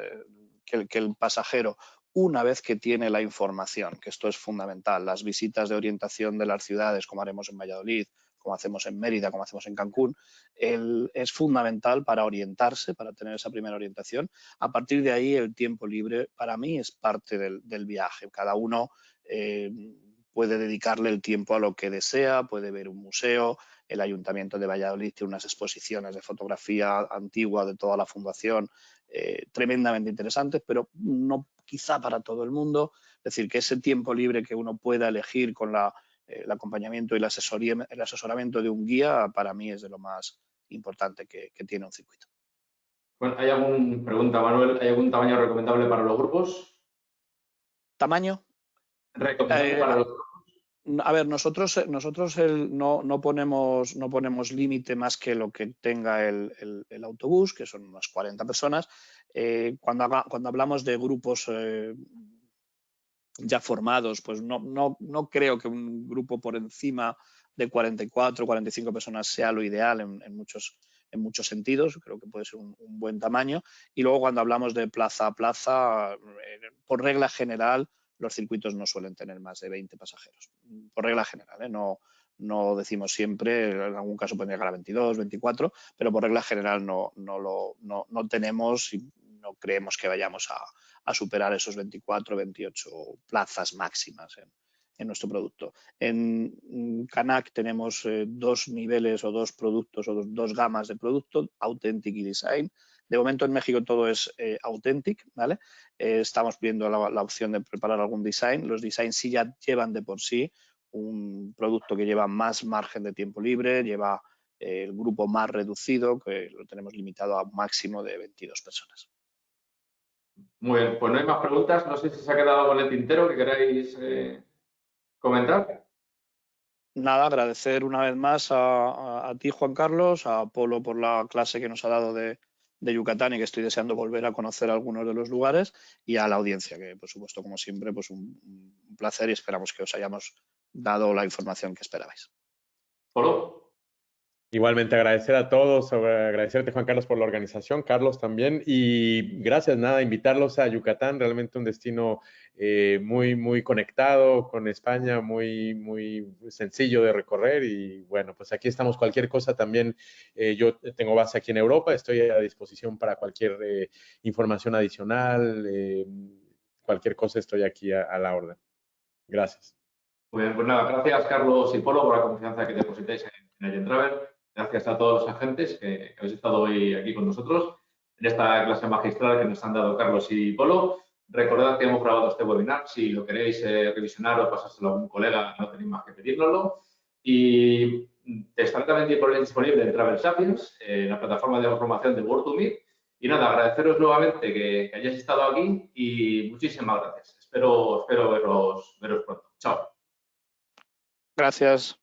que el pasajero, una vez que tiene la información, que esto es fundamental, las visitas de orientación de las ciudades, como haremos en Valladolid, como hacemos en Mérida, como hacemos en Cancún, es fundamental para orientarse, para tener esa primera orientación. A partir de ahí, el tiempo libre para mí es parte del viaje. Cada uno puede dedicarle el tiempo a lo que desea, puede ver un museo. El Ayuntamiento de Valladolid tiene unas exposiciones de fotografía antigua de toda la fundación tremendamente interesantes, pero no quizá para todo el mundo. Es decir, que ese tiempo libre que uno pueda elegir con el acompañamiento y el asesoramiento de un guía para mí es de lo más importante que tiene un circuito. Bueno, pregunta Manuel, ¿hay algún tamaño recomendable para los grupos? ¿Tamaño? ¿Recomendable para los grupos? A ver, nosotros no ponemos límite más que lo que tenga el autobús, que son unas 40 personas. Cuando hablamos de grupos ya formados, pues no creo que un grupo por encima de 44 o 45 personas sea lo ideal en muchos sentidos. Creo que puede ser un buen tamaño. Y luego cuando hablamos de plaza a plaza, por regla general, los circuitos no suelen tener más de 20 pasajeros. Por regla general, no decimos siempre, en algún caso puede llegar a 22, 24, pero por regla general no tenemos y no creemos que vayamos a superar esos 24, 28 plazas máximas en nuestro producto. En Canac tenemos dos niveles o dos productos o dos gamas de producto, Authentic y Design. De momento en México todo es Authentic, ¿vale? Estamos viendo la opción de preparar algún design. Los designs sí ya llevan de por sí un producto que lleva más margen de tiempo libre, lleva el grupo más reducido, que lo tenemos limitado a un máximo de 22 personas. Muy bien, pues no hay más preguntas. No sé si se ha quedado algo en el tintero que queráis comentar. Nada, agradecer una vez más a ti, Juan Carlos, a Polo por la clase que nos ha dado de Yucatán y que estoy deseando volver a conocer algunos de los lugares, y a la audiencia, que por supuesto, como siempre, pues un placer y esperamos que os hayamos dado la información que esperabais. Polo. Igualmente agradecer a todos, agradecerte Juan Carlos por la organización, Carlos también, y gracias, nada, invitarlos a Yucatán, realmente un destino muy, muy conectado con España, muy, muy sencillo de recorrer y bueno, pues aquí estamos, cualquier cosa también, yo tengo base aquí en Europa, estoy a disposición para cualquier información adicional, cualquier cosa estoy aquí a la orden. Gracias. Muy bien, pues nada, gracias Carlos y Polo por la confianza que depositáis en Agent Travel. Gracias a todos los agentes que habéis estado hoy aquí con nosotros en esta clase magistral que nos han dado Carlos y Polo. Recordad que hemos grabado este webinar. Si lo queréis revisionar o pasárselo a algún colega, no tenéis más que pedírnoslo. Y estará también disponible en Travel Sapiens, en la plataforma de formación de Word2Meet. Y nada, agradeceros nuevamente que hayáis estado aquí y muchísimas gracias. Espero veros pronto. Chao. Gracias.